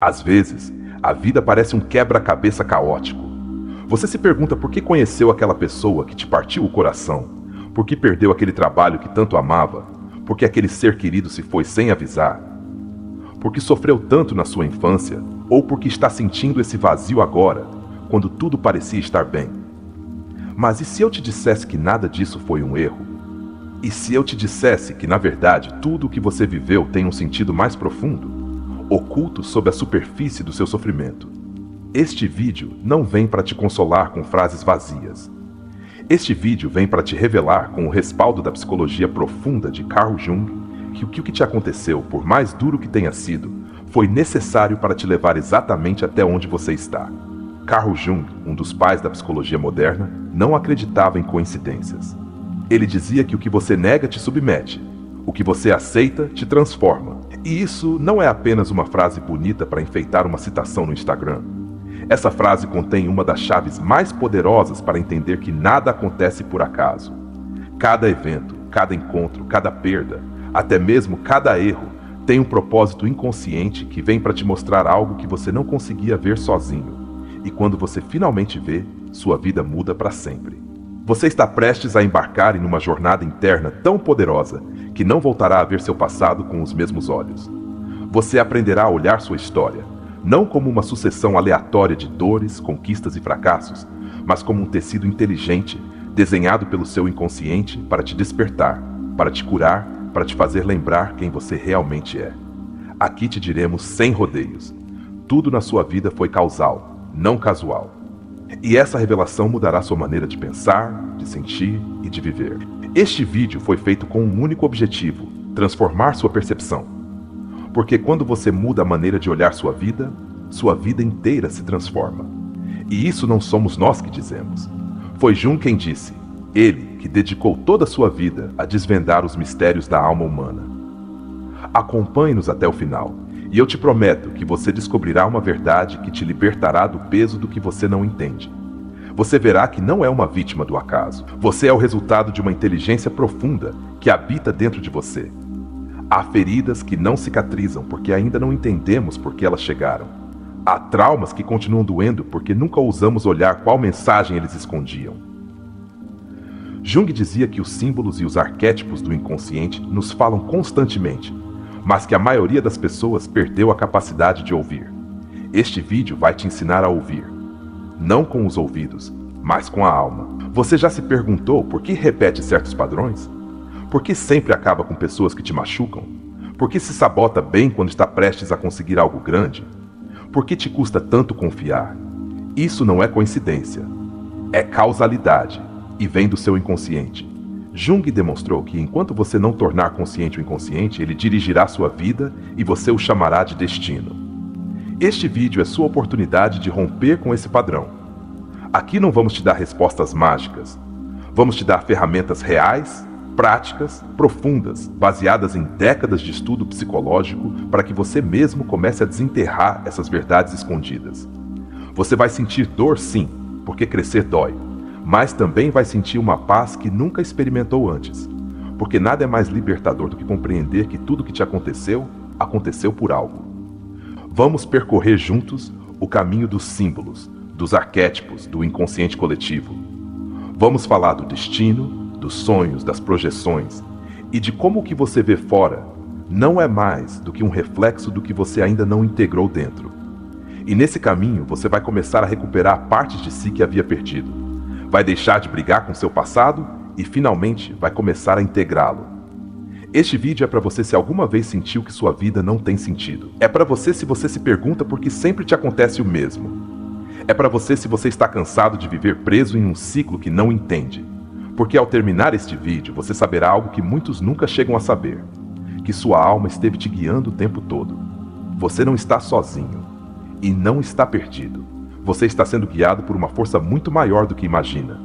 Às vezes, a vida parece um quebra-cabeça caótico. Você se pergunta por que conheceu aquela pessoa que te partiu o coração, por que perdeu aquele trabalho que tanto amava, por que aquele ser querido se foi sem avisar, por que sofreu tanto na sua infância, ou por que está sentindo esse vazio agora, quando tudo parecia estar bem. Mas e se eu te dissesse que nada disso foi um erro? E se eu te dissesse que, na verdade, tudo o que você viveu tem um sentido mais profundo, oculto sob a superfície do seu sofrimento? Este vídeo não vem para te consolar com frases vazias. Este vídeo vem para te revelar, com o respaldo da psicologia profunda de Carl Jung, que o que te aconteceu, por mais duro que tenha sido, foi necessário para te levar exatamente até onde você está. Carl Jung, um dos pais da psicologia moderna, não acreditava em coincidências. Ele dizia que o que você nega te submete, o que você aceita te transforma. E isso não é apenas uma frase bonita para enfeitar uma citação no Instagram. Essa frase contém uma das chaves mais poderosas para entender que nada acontece por acaso. Cada evento, cada encontro, cada perda, até mesmo cada erro, tem um propósito inconsciente que vem para te mostrar algo que você não conseguia ver sozinho. E quando você finalmente vê, sua vida muda para sempre. Você está prestes a embarcar em uma jornada interna tão poderosa que não voltará a ver seu passado com os mesmos olhos. Você aprenderá a olhar sua história, não como uma sucessão aleatória de dores, conquistas e fracassos, mas como um tecido inteligente, desenhado pelo seu inconsciente para te despertar, para te curar, para te fazer lembrar quem você realmente é. Aqui te diremos sem rodeios. Tudo na sua vida foi causal, não casual. E essa revelação mudará sua maneira de pensar, de sentir e de viver. Este vídeo foi feito com um único objetivo: transformar sua percepção. Porque quando você muda a maneira de olhar sua vida inteira se transforma. E isso não somos nós que dizemos. Foi Jung quem disse, ele que dedicou toda a sua vida a desvendar os mistérios da alma humana. Acompanhe-nos até o final. E eu te prometo que você descobrirá uma verdade que te libertará do peso do que você não entende. Você verá que não é uma vítima do acaso. Você é o resultado de uma inteligência profunda que habita dentro de você. Há feridas que não cicatrizam porque ainda não entendemos por que elas chegaram. Há traumas que continuam doendo porque nunca ousamos olhar qual mensagem eles escondiam. Jung dizia que os símbolos e os arquétipos do inconsciente nos falam constantemente, mas que a maioria das pessoas perdeu a capacidade de ouvir. Este vídeo vai te ensinar a ouvir, não com os ouvidos, mas com a alma. Você já se perguntou por que repete certos padrões? Por que sempre acaba com pessoas que te machucam? Por que se sabota bem quando está prestes a conseguir algo grande? Por que te custa tanto confiar? Isso não é coincidência, é causalidade e vem do seu inconsciente. Jung demonstrou que enquanto você não tornar consciente o inconsciente, ele dirigirá sua vida e você o chamará de destino. Este vídeo é sua oportunidade de romper com esse padrão. Aqui não vamos te dar respostas mágicas. Vamos te dar ferramentas reais, práticas, profundas, baseadas em décadas de estudo psicológico para que você mesmo comece a desenterrar essas verdades escondidas. Você vai sentir dor sim, porque crescer dói. Mas também vai sentir uma paz que nunca experimentou antes, porque nada é mais libertador do que compreender que tudo que te aconteceu, aconteceu por algo. Vamos percorrer juntos o caminho dos símbolos, dos arquétipos, do inconsciente coletivo. Vamos falar do destino, dos sonhos, das projeções e de como o que você vê fora não é mais do que um reflexo do que você ainda não integrou dentro. E nesse caminho você vai começar a recuperar partes de si que havia perdido. Vai deixar de brigar com seu passado e finalmente vai começar a integrá-lo. Este vídeo é para você se alguma vez sentiu que sua vida não tem sentido. É para você se você se pergunta por que sempre te acontece o mesmo. É para você se você está cansado de viver preso em um ciclo que não entende. Porque ao terminar este vídeo você saberá algo que muitos nunca chegam a saber. Que sua alma esteve te guiando o tempo todo. Você não está sozinho e não está perdido. Você está sendo guiado por uma força muito maior do que imagina.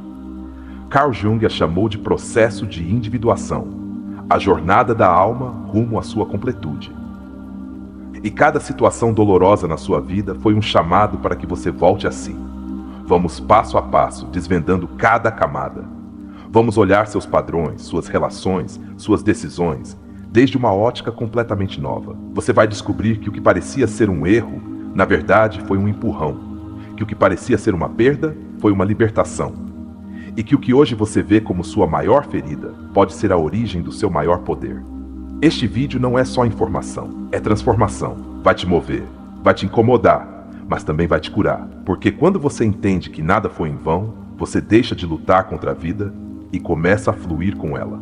Carl Jung a chamou de processo de individuação, a jornada da alma rumo à sua completude. E cada situação dolorosa na sua vida foi um chamado para que você volte a si. Vamos passo a passo, desvendando cada camada. Vamos olhar seus padrões, suas relações, suas decisões, desde uma ótica completamente nova. Você vai descobrir que o que parecia ser um erro Na verdade, foi um empurrão, que o que parecia ser uma perda foi uma libertação, e que o que hoje você vê como sua maior ferida pode ser a origem do seu maior poder. Este vídeo não é só informação, é transformação. Vai te mover, vai te incomodar, mas também vai te curar, porque quando você entende que nada foi em vão, você deixa de lutar contra a vida e começa a fluir com ela.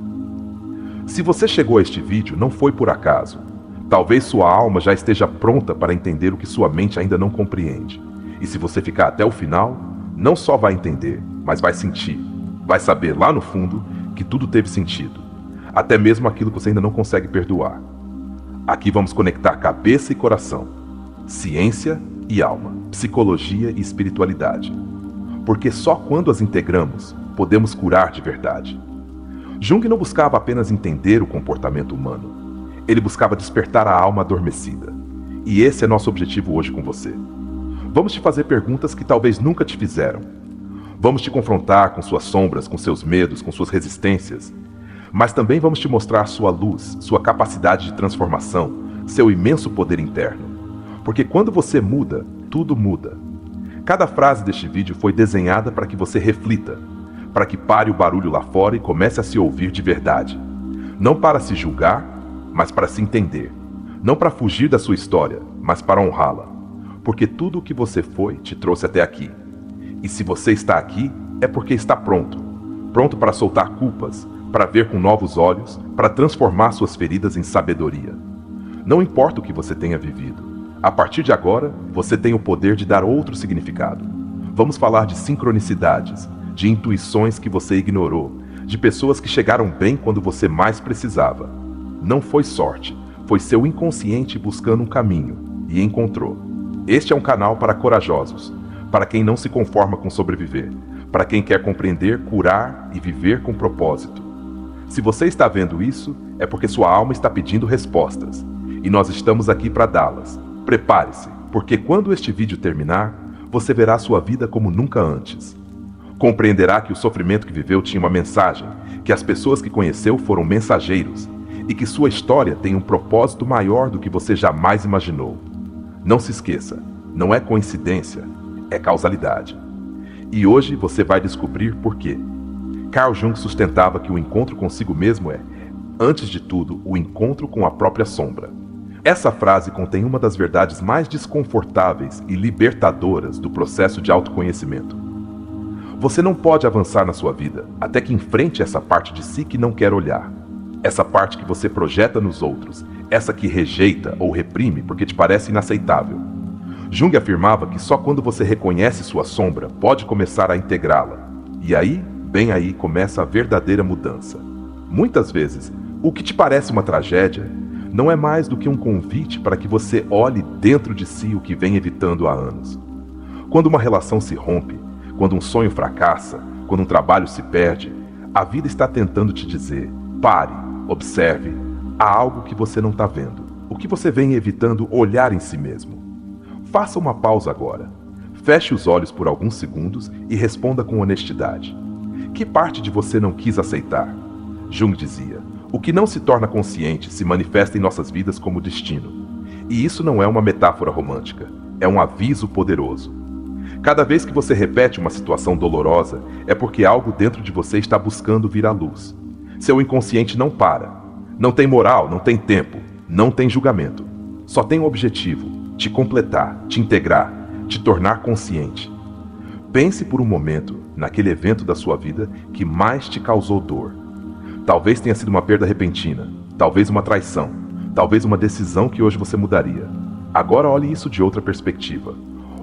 Se você chegou a este vídeo, não foi por acaso. Talvez sua alma já esteja pronta para entender o que sua mente ainda não compreende. E se você ficar até o final, não só vai entender, mas vai sentir, vai saber lá no fundo que tudo teve sentido, até mesmo aquilo que você ainda não consegue perdoar. Aqui vamos conectar cabeça e coração, ciência e alma, psicologia e espiritualidade. Porque só quando as integramos, podemos curar de verdade. Jung não buscava apenas entender o comportamento humano. Ele buscava despertar a alma adormecida. E esse é nosso objetivo hoje com você. Vamos te fazer perguntas que talvez nunca te fizeram. Vamos te confrontar com suas sombras, com seus medos, com suas resistências. Mas também vamos te mostrar sua luz, sua capacidade de transformação, seu imenso poder interno. Porque quando você muda, tudo muda. Cada frase deste vídeo foi desenhada para que você reflita, para que pare o barulho lá fora e comece a se ouvir de verdade. Não para se julgar, mas para se entender. Não para fugir da sua história, mas para honrá-la. Porque tudo o que você foi te trouxe até aqui. E se você está aqui, é porque está pronto. Pronto para soltar culpas, para ver com novos olhos, para transformar suas feridas em sabedoria. Não importa o que você tenha vivido. A partir de agora, você tem o poder de dar outro significado. Vamos falar de sincronicidades, de intuições que você ignorou, de pessoas que chegaram bem quando você mais precisava. Não foi sorte, foi seu inconsciente buscando um caminho, e encontrou. Este é um canal para corajosos, para quem não se conforma com sobreviver, para quem quer compreender, curar e viver com propósito. Se você está vendo isso, é porque sua alma está pedindo respostas, e nós estamos aqui para dá-las. Prepare-se, porque quando este vídeo terminar, você verá sua vida como nunca antes. Compreenderá que o sofrimento que viveu tinha uma mensagem, que as pessoas que conheceu foram mensageiros, e que sua história tem um propósito maior do que você jamais imaginou. Não se esqueça, não é coincidência, é causalidade. E hoje você vai descobrir por quê. Carl Jung sustentava que o encontro consigo mesmo é, antes de tudo, o encontro com a própria sombra. Essa frase contém uma das verdades mais desconfortáveis e libertadoras do processo de autoconhecimento. Você não pode avançar na sua vida até que enfrente essa parte de si que não quer olhar. Essa parte que você projeta nos outros, essa que rejeita ou reprime porque te parece inaceitável. Jung afirmava que só quando você reconhece sua sombra pode começar a integrá-la. E aí, bem aí, começa a verdadeira mudança. Muitas vezes, o que te parece uma tragédia não é mais do que um convite para que você olhe dentro de si o que vem evitando há anos. Quando uma relação se rompe, quando um sonho fracassa, quando um trabalho se perde, a vida está tentando te dizer: pare, observe, há algo que você não está vendo, o que você vem evitando olhar em si mesmo. Faça uma pausa agora, feche os olhos por alguns segundos e responda com honestidade. Que parte de você não quis aceitar? Jung dizia: o que não se torna consciente se manifesta em nossas vidas como destino. E isso não é uma metáfora romântica, é um aviso poderoso. Cada vez que você repete uma situação dolorosa, é porque algo dentro de você está buscando vir à luz. Seu inconsciente não para. Não tem moral, não tem tempo, não tem julgamento. Só tem um objetivo: te completar, te integrar, te tornar consciente. Pense por um momento naquele evento da sua vida que mais te causou dor. Talvez tenha sido uma perda repentina, talvez uma traição, talvez uma decisão que hoje você mudaria. Agora olhe isso de outra perspectiva.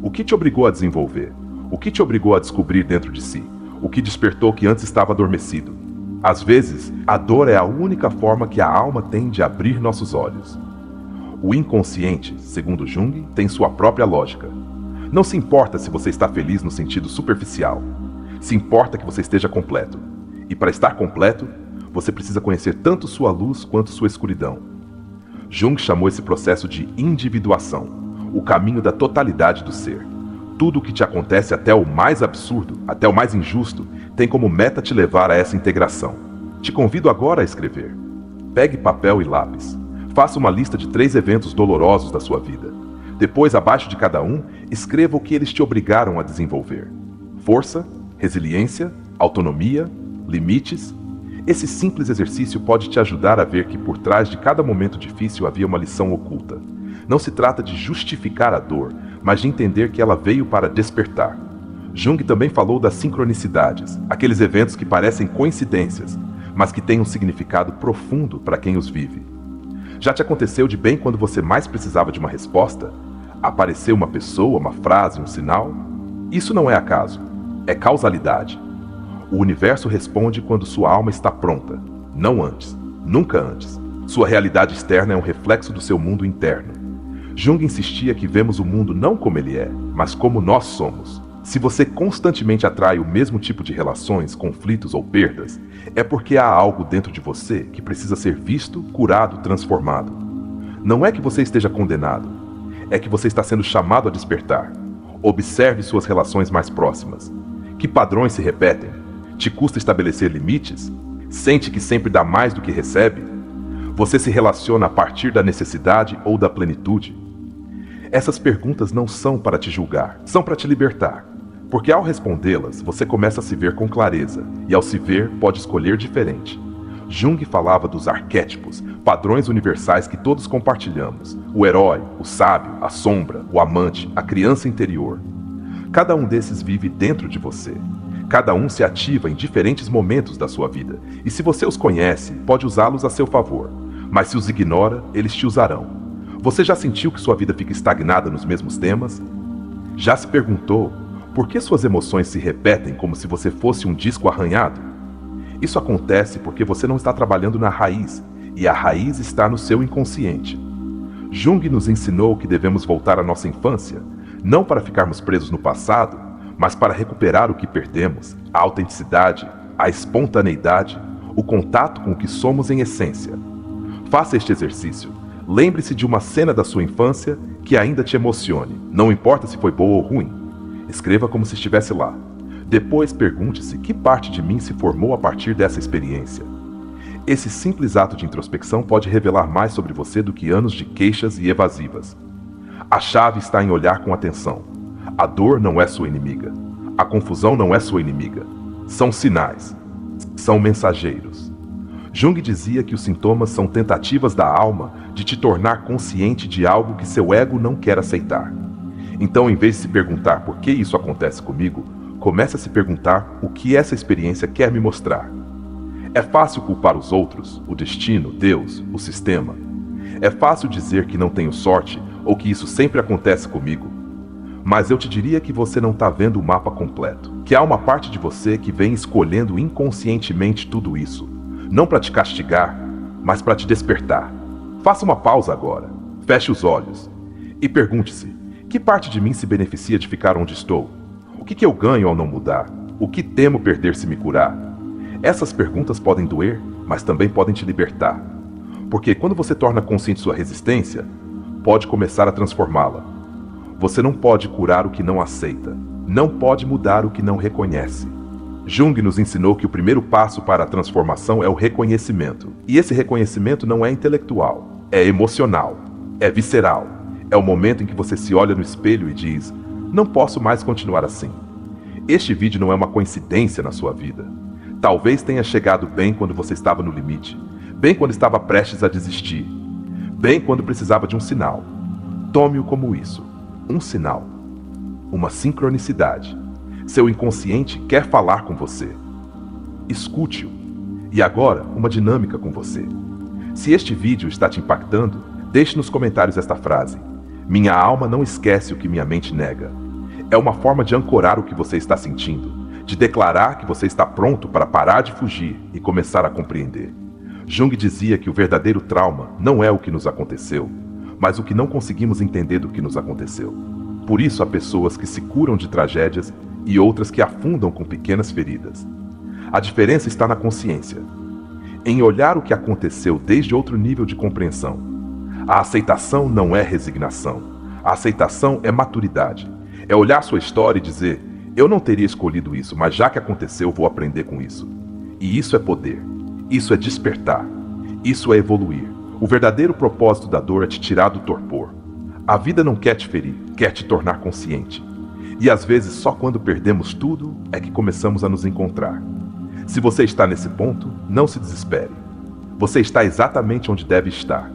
O que te obrigou a desenvolver? O que te obrigou a descobrir dentro de si? O que despertou que antes estava adormecido? Às vezes, a dor é a única forma que a alma tem de abrir nossos olhos. O inconsciente, segundo Jung, tem sua própria lógica. Não se importa se você está feliz no sentido superficial. Se importa que você esteja completo. E para estar completo, você precisa conhecer tanto sua luz quanto sua escuridão. Jung chamou esse processo de individuação, o caminho da totalidade do ser. Tudo o que te acontece, até o mais absurdo, até o mais injusto, tem como meta te levar a essa integração. Te convido agora a escrever. Pegue papel e lápis. Faça uma lista de 3 eventos dolorosos da sua vida. Depois, abaixo de cada um, escreva o que eles te obrigaram a desenvolver: força, resiliência, autonomia, limites. Esse simples exercício pode te ajudar a ver que por trás de cada momento difícil havia uma lição oculta. Não se trata de justificar a dor, mas de entender que ela veio para despertar. Jung também falou das sincronicidades, aqueles eventos que parecem coincidências, mas que têm um significado profundo para quem os vive. Já te aconteceu de bem quando você mais precisava de uma resposta? Apareceu uma pessoa, uma frase, um sinal? Isso não é acaso, é causalidade. O universo responde quando sua alma está pronta, não antes, nunca antes. Sua realidade externa é um reflexo do seu mundo interno. Jung insistia que vemos o mundo não como ele é, mas como nós somos. Se você constantemente atrai o mesmo tipo de relações, conflitos ou perdas, é porque há algo dentro de você que precisa ser visto, curado, transformado. Não é que você esteja condenado, é que você está sendo chamado a despertar. Observe suas relações mais próximas. Que padrões se repetem? Te custa estabelecer limites? Sente que sempre dá mais do que recebe? Você se relaciona a partir da necessidade ou da plenitude? Essas perguntas não são para te julgar, são para te libertar. Porque ao respondê-las, você começa a se ver com clareza, e ao se ver, pode escolher diferente. Jung falava dos arquétipos, padrões universais que todos compartilhamos: o herói, o sábio, a sombra, o amante, a criança interior. Cada um desses vive dentro de você. Cada um se ativa em diferentes momentos da sua vida, e se você os conhece, pode usá-los a seu favor. Mas se os ignora, eles te usarão. Você já sentiu que sua vida fica estagnada nos mesmos temas? Já se perguntou por que suas emoções se repetem como se você fosse um disco arranhado? Isso acontece porque você não está trabalhando na raiz, e a raiz está no seu inconsciente. Jung nos ensinou que devemos voltar à nossa infância, não para ficarmos presos no passado, mas para recuperar o que perdemos: a autenticidade, a espontaneidade, o contato com o que somos em essência. Faça este exercício. Lembre-se de uma cena da sua infância que ainda te emocione, não importa se foi boa ou ruim. Escreva como se estivesse lá. Depois pergunte-se que parte de mim se formou a partir dessa experiência. Esse simples ato de introspecção pode revelar mais sobre você do que anos de queixas e evasivas. A chave está em olhar com atenção. A dor não é sua inimiga. A confusão não é sua inimiga. São sinais. São mensageiros. Jung dizia que os sintomas são tentativas da alma de te tornar consciente de algo que seu ego não quer aceitar. Então, em vez de se perguntar por que isso acontece comigo, comece a se perguntar o que essa experiência quer me mostrar. É fácil culpar os outros, o destino, Deus, o sistema. É fácil dizer que não tenho sorte ou que isso sempre acontece comigo. Mas eu te diria que você não está vendo o mapa completo, que há uma parte de você que vem escolhendo inconscientemente tudo isso, não para te castigar, mas para te despertar. Faça uma pausa agora, feche os olhos e pergunte-se: que parte de mim se beneficia de ficar onde estou? O que eu ganho ao não mudar? O que temo perder se me curar? Essas perguntas podem doer, mas também podem te libertar. Porque quando você torna consciente sua resistência, pode começar a transformá-la. Você não pode curar o que não aceita, não pode mudar o que não reconhece. Jung nos ensinou que o primeiro passo para a transformação é o reconhecimento. E esse reconhecimento não é intelectual, é emocional, é visceral. É o momento em que você se olha no espelho e diz: não posso mais continuar assim. Este vídeo não é uma coincidência na sua vida. Talvez tenha chegado bem quando você estava no limite, bem quando estava prestes a desistir, bem quando precisava de um sinal. Tome-o como isso, um sinal, uma sincronicidade. Seu inconsciente quer falar com você. Escute-o. E agora, uma dinâmica com você. Se este vídeo está te impactando, deixe nos comentários esta frase: minha alma não esquece o que minha mente nega. É uma forma de ancorar o que você está sentindo, de declarar que você está pronto para parar de fugir e começar a compreender. Jung dizia que o verdadeiro trauma não é o que nos aconteceu, mas o que não conseguimos entender do que nos aconteceu. Por isso há pessoas que se curam de tragédias e outras que afundam com pequenas feridas. A diferença está na consciência, em olhar o que aconteceu desde outro nível de compreensão. A aceitação não é resignação. A aceitação é maturidade. É olhar sua história e dizer: eu não teria escolhido isso, mas já que aconteceu, vou aprender com isso. E isso é poder. Isso é despertar. Isso é evoluir. O verdadeiro propósito da dor é te tirar do torpor. A vida não quer te ferir, quer te tornar consciente. E às vezes só quando perdemos tudo é que começamos a nos encontrar. Se você está nesse ponto, não se desespere. Você está exatamente onde deve estar.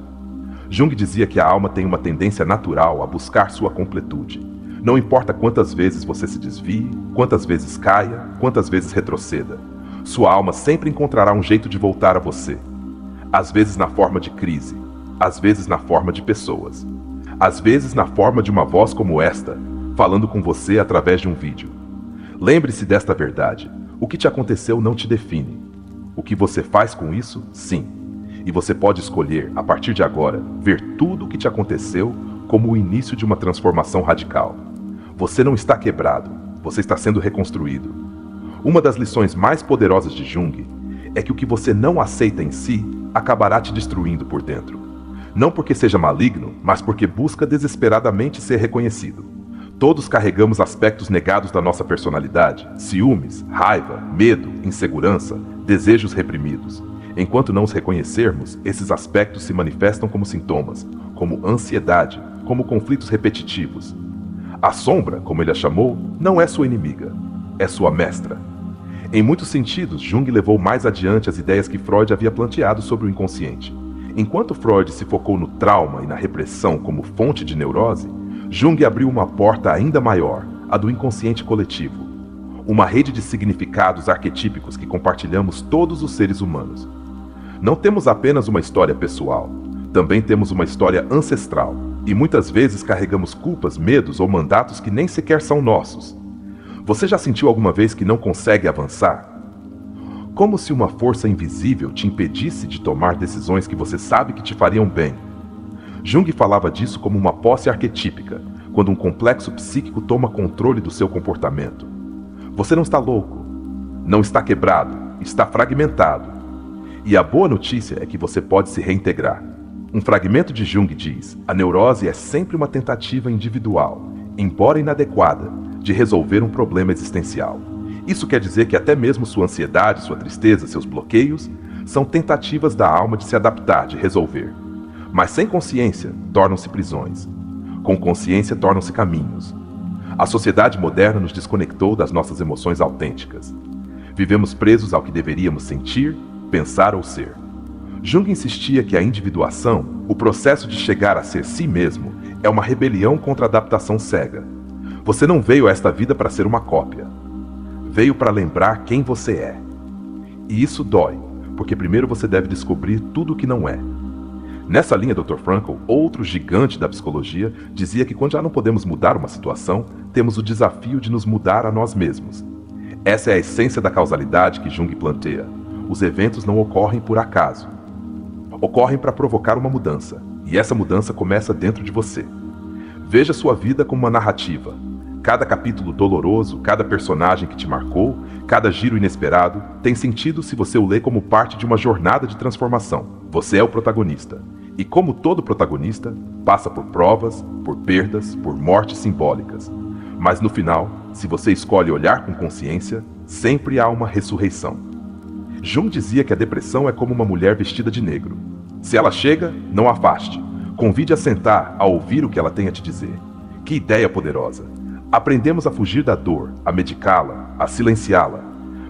Jung dizia que a alma tem uma tendência natural a buscar sua completude. Não importa quantas vezes você se desvie, quantas vezes caia, quantas vezes retroceda. Sua alma sempre encontrará um jeito de voltar a você. Às vezes na forma de crise, às vezes na forma de pessoas. Às vezes na forma de uma voz como esta, falando com você através de um vídeo. Lembre-se desta verdade. O que te aconteceu não te define. O que você faz com isso, sim. E você pode escolher, a partir de agora, ver tudo o que te aconteceu como o início de uma transformação radical. Você não está quebrado, você está sendo reconstruído. Uma das lições mais poderosas de Jung é que o que você não aceita em si acabará te destruindo por dentro. Não porque seja maligno, mas porque busca desesperadamente ser reconhecido. Todos carregamos aspectos negados da nossa personalidade: ciúmes, raiva, medo, insegurança, desejos reprimidos. Enquanto não os reconhecermos, esses aspectos se manifestam como sintomas, como ansiedade, como conflitos repetitivos. A sombra, como ele a chamou, não é sua inimiga, é sua mestra. Em muitos sentidos, Jung levou mais adiante as ideias que Freud havia planteado sobre o inconsciente. Enquanto Freud se focou no trauma e na repressão como fonte de neurose, Jung abriu uma porta ainda maior, a do inconsciente coletivo. Uma rede de significados arquetípicos que compartilhamos todos os seres humanos. Não temos apenas uma história pessoal, também temos uma história ancestral, e muitas vezes carregamos culpas, medos ou mandatos que nem sequer são nossos. Você já sentiu alguma vez que não consegue avançar? Como se uma força invisível te impedisse de tomar decisões que você sabe que te fariam bem. Jung falava disso como uma posse arquetípica, quando um complexo psíquico toma controle do seu comportamento. Você não está louco, não está quebrado, está fragmentado. E a boa notícia é que você pode se reintegrar. Um fragmento de Jung diz: a neurose é sempre uma tentativa individual, embora inadequada, de resolver um problema existencial. Isso quer dizer que até mesmo sua ansiedade, sua tristeza, seus bloqueios, são tentativas da alma de se adaptar, de resolver. Mas sem consciência, tornam-se prisões. Com consciência, tornam-se caminhos. A sociedade moderna nos desconectou das nossas emoções autênticas. Vivemos presos ao que deveríamos sentir, pensar ou ser. Jung insistia que a individuação, o processo de chegar a ser si mesmo, é uma rebelião contra a adaptação cega. Você não veio a esta vida para ser uma cópia. Veio para lembrar quem você é. E isso dói, porque primeiro você deve descobrir tudo o que não é. Nessa linha, Dr. Frankl, outro gigante da psicologia, dizia que quando já não podemos mudar uma situação, temos o desafio de nos mudar a nós mesmos. Essa é a essência da causalidade que Jung planteia. Os eventos não ocorrem por acaso. Ocorrem para provocar uma mudança, e essa mudança começa dentro de você. Veja sua vida como uma narrativa. Cada capítulo doloroso, cada personagem que te marcou, cada giro inesperado, tem sentido se você o lê como parte de uma jornada de transformação. Você é o protagonista. E como todo protagonista, passa por provas, por perdas, por mortes simbólicas. Mas no final, se você escolhe olhar com consciência, sempre há uma ressurreição. Jung dizia que a depressão é como uma mulher vestida de negro. Se ela chega, não afaste. Convide a sentar, a ouvir o que ela tem a te dizer. Que ideia poderosa! Aprendemos a fugir da dor, a medicá-la, a silenciá-la.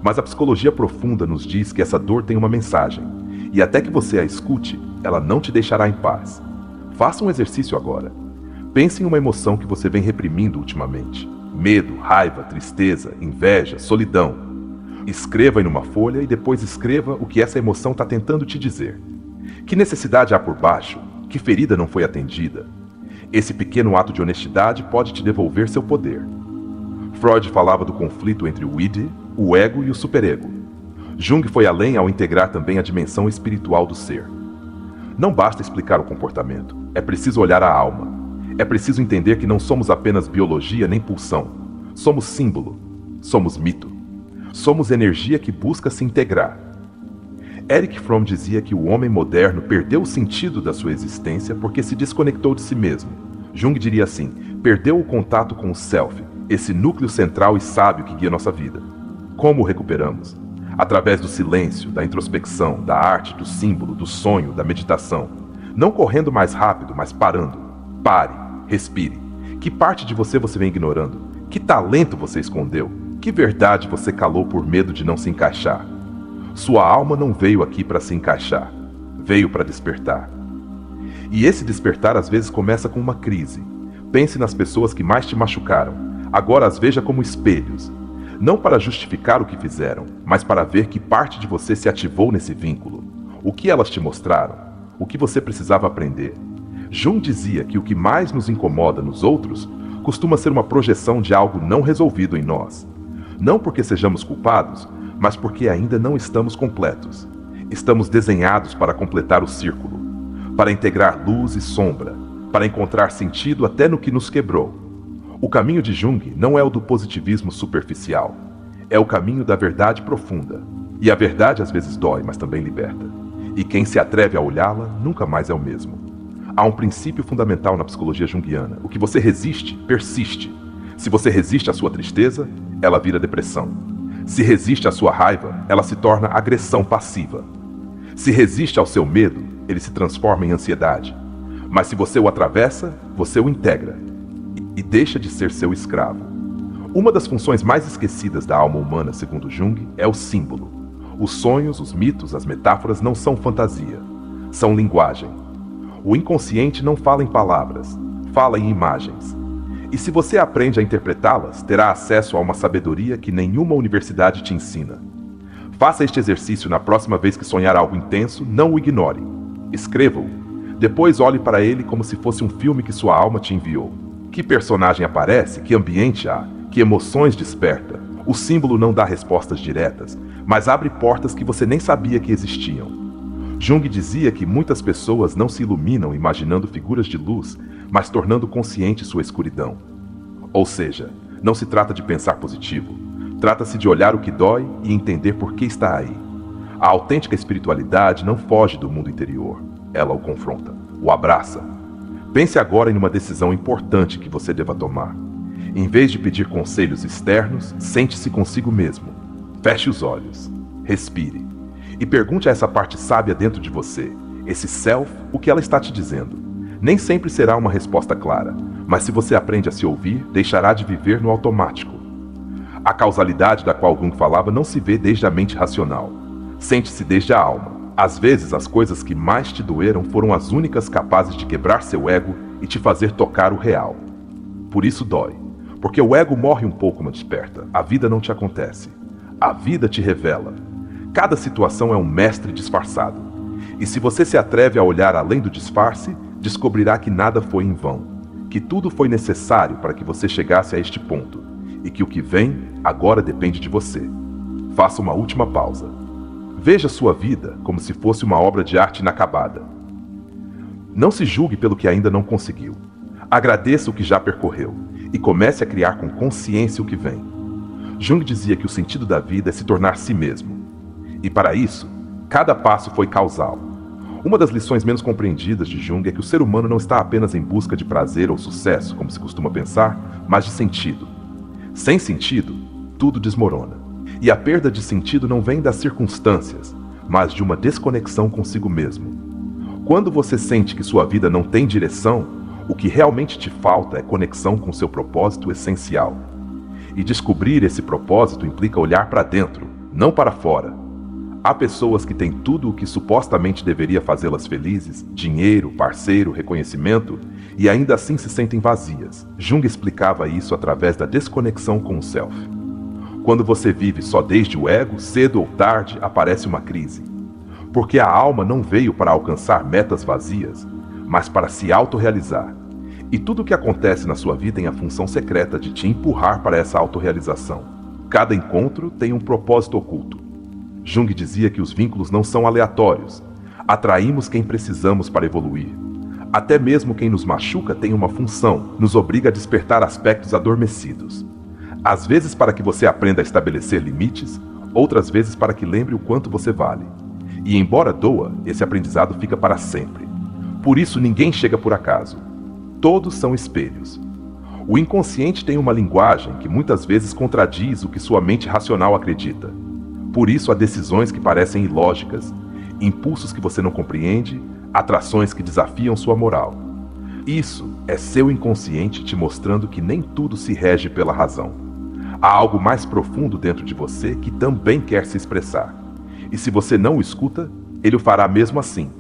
Mas a psicologia profunda nos diz que essa dor tem uma mensagem. E até que você a escute, ela não te deixará em paz. Faça um exercício agora. Pense em uma emoção que você vem reprimindo ultimamente. Medo, raiva, tristeza, inveja, solidão. Escreva em uma folha e depois escreva o que essa emoção está tentando te dizer. Que necessidade há por baixo? Que ferida não foi atendida? Esse pequeno ato de honestidade pode te devolver seu poder. Freud falava do conflito entre o id, o ego e o superego. Jung foi além ao integrar também a dimensão espiritual do ser. Não basta explicar o comportamento, é preciso olhar a alma. É preciso entender que não somos apenas biologia nem pulsão. Somos símbolo, somos mito. Somos energia que busca se integrar. Erich Fromm dizia que o homem moderno perdeu o sentido da sua existência porque se desconectou de si mesmo. Jung diria assim: perdeu o contato com o self, esse núcleo central e sábio que guia nossa vida. Como o recuperamos? Através do silêncio, da introspecção, da arte, do símbolo, do sonho, da meditação. Não correndo mais rápido, mas parando. Pare. Respire. Que parte de você vem ignorando? Que talento você escondeu? Que verdade você calou por medo de não se encaixar? Sua alma não veio aqui para se encaixar. Veio para despertar. E esse despertar às vezes começa com uma crise. Pense nas pessoas que mais te machucaram. Agora as veja como espelhos. Não para justificar o que fizeram, mas para ver que parte de você se ativou nesse vínculo. O que elas te mostraram? O que você precisava aprender? Jung dizia que o que mais nos incomoda nos outros costuma ser uma projeção de algo não resolvido em nós. Não porque sejamos culpados, mas porque ainda não estamos completos. Estamos desenhados para completar o círculo, para integrar luz e sombra, para encontrar sentido até no que nos quebrou. O caminho de Jung não é o do positivismo superficial, é o caminho da verdade profunda. E a verdade às vezes dói, mas também liberta. E quem se atreve a olhá-la nunca mais é o mesmo. Há um princípio fundamental na psicologia junguiana: o que você resiste, persiste. Se você resiste à sua tristeza, ela vira depressão. Se resiste à sua raiva, ela se torna agressão passiva. Se resiste ao seu medo, ele se transforma em ansiedade. Mas se você o atravessa, você o integra e deixa de ser seu escravo. Uma das funções mais esquecidas da alma humana, segundo Jung, é o símbolo. Os sonhos, os mitos, as metáforas não são fantasia, são linguagem. O inconsciente não fala em palavras, fala em imagens. E se você aprende a interpretá-las, terá acesso a uma sabedoria que nenhuma universidade te ensina. Faça este exercício na próxima vez que sonhar algo intenso, não o ignore. Escreva-o. Depois olhe para ele como se fosse um filme que sua alma te enviou. Que personagem aparece? Que ambiente há? Que emoções desperta? O símbolo não dá respostas diretas, mas abre portas que você nem sabia que existiam. Jung dizia que muitas pessoas não se iluminam imaginando figuras de luz, mas tornando consciente sua escuridão. Ou seja, não se trata de pensar positivo, trata-se de olhar o que dói e entender por que está aí. A autêntica espiritualidade não foge do mundo interior, ela o confronta, o abraça. Pense agora em uma decisão importante que você deva tomar. Em vez de pedir conselhos externos, sente-se consigo mesmo. Feche os olhos, respire. E pergunte a essa parte sábia dentro de você, esse self, o que ela está te dizendo. Nem sempre será uma resposta clara, mas se você aprende a se ouvir, deixará de viver no automático. A causalidade da qual Jung falava não se vê desde a mente racional. Sente-se desde a alma. Às vezes, as coisas que mais te doeram foram as únicas capazes de quebrar seu ego e te fazer tocar o real. Por isso dói. Porque o ego morre um pouco, mas desperta. A vida não te acontece. A vida te revela. Cada situação é um mestre disfarçado. E se você se atreve a olhar além do disfarce, descobrirá que nada foi em vão, que tudo foi necessário para que você chegasse a este ponto, e que o que vem agora depende de você. Faça uma última pausa. Veja sua vida como se fosse uma obra de arte inacabada. Não se julgue pelo que ainda não conseguiu. Agradeça o que já percorreu e comece a criar com consciência o que vem. Jung dizia que o sentido da vida é se tornar si mesmo. E para isso, cada passo foi causal. Uma das lições menos compreendidas de Jung é que o ser humano não está apenas em busca de prazer ou sucesso, como se costuma pensar, mas de sentido. Sem sentido, tudo desmorona. E a perda de sentido não vem das circunstâncias, mas de uma desconexão consigo mesmo. Quando você sente que sua vida não tem direção, o que realmente te falta é conexão com seu propósito essencial. E descobrir esse propósito implica olhar para dentro, não para fora. Há pessoas que têm tudo o que supostamente deveria fazê-las felizes, dinheiro, parceiro, reconhecimento, e ainda assim se sentem vazias. Jung explicava isso através da desconexão com o self. Quando você vive só desde o ego, cedo ou tarde aparece uma crise. Porque a alma não veio para alcançar metas vazias, mas para se autorrealizar. E tudo o que acontece na sua vida tem a função secreta de te empurrar para essa autorrealização. Cada encontro tem um propósito oculto. Jung dizia que os vínculos não são aleatórios. Atraímos quem precisamos para evoluir. Até mesmo quem nos machuca tem uma função, nos obriga a despertar aspectos adormecidos. Às vezes para que você aprenda a estabelecer limites, outras vezes para que lembre o quanto você vale. E embora doa, esse aprendizado fica para sempre. Por isso ninguém chega por acaso. Todos são espelhos. O inconsciente tem uma linguagem que muitas vezes contradiz o que sua mente racional acredita. Por isso há decisões que parecem ilógicas, impulsos que você não compreende, atrações que desafiam sua moral. Isso É seu inconsciente te mostrando que nem tudo se rege pela razão. Há algo mais profundo dentro de você que também quer se expressar. E se você não o escuta, ele o fará mesmo assim,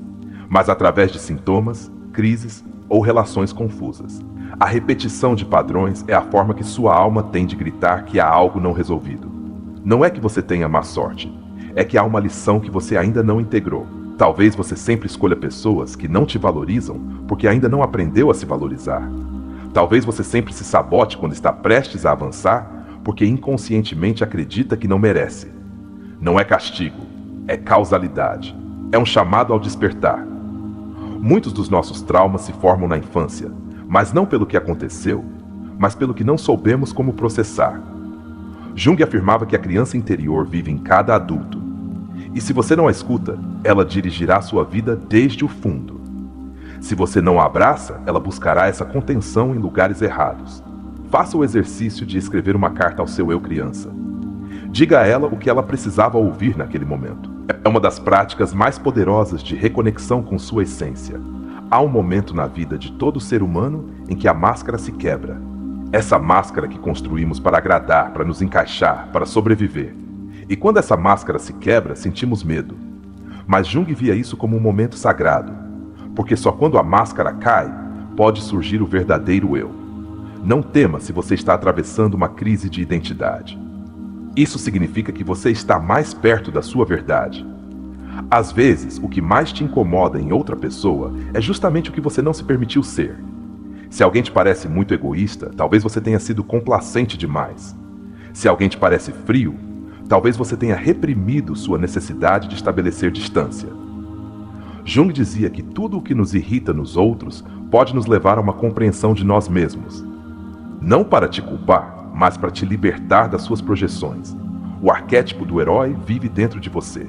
mas através de sintomas, crises ou relações confusas. A repetição de padrões é a forma que sua alma tem de gritar que há algo não resolvido. Não é que você tenha má sorte, é que há uma lição que você ainda não integrou. Talvez você sempre escolha pessoas que não te valorizam porque ainda não aprendeu a se valorizar. Talvez você sempre se sabote quando está prestes a avançar porque inconscientemente acredita que não merece. Não é castigo, é causalidade. É um chamado ao despertar. Muitos dos nossos traumas se formam na infância, mas não pelo que aconteceu, mas pelo que não soubemos como processar. Jung afirmava que a criança interior vive em cada adulto. E se você não a escuta, ela dirigirá sua vida desde o fundo. Se você não a abraça, ela buscará essa contenção em lugares errados. Faça o exercício de escrever uma carta ao seu eu criança. Diga a ela o que ela precisava ouvir naquele momento. É uma das práticas mais poderosas de reconexão com sua essência. Há um momento na vida de todo ser humano em que a máscara se quebra. Essa máscara que construímos para agradar, para nos encaixar, para sobreviver. E quando essa máscara se quebra, sentimos medo. Mas Jung via isso como um momento sagrado, porque só quando a máscara cai, pode surgir o verdadeiro eu. Não tema se você está atravessando uma crise de identidade. Isso significa que você está mais perto da sua verdade. Às vezes, o que mais te incomoda em outra pessoa é justamente o que você não se permitiu ser. Se alguém te parece muito egoísta, talvez você tenha sido complacente demais. Se alguém te parece frio, talvez você tenha reprimido sua necessidade de estabelecer distância. Jung dizia que tudo o que nos irrita nos outros pode nos levar a uma compreensão de nós mesmos. Não para te culpar, mas para te libertar das suas projeções. O arquétipo do herói vive dentro de você.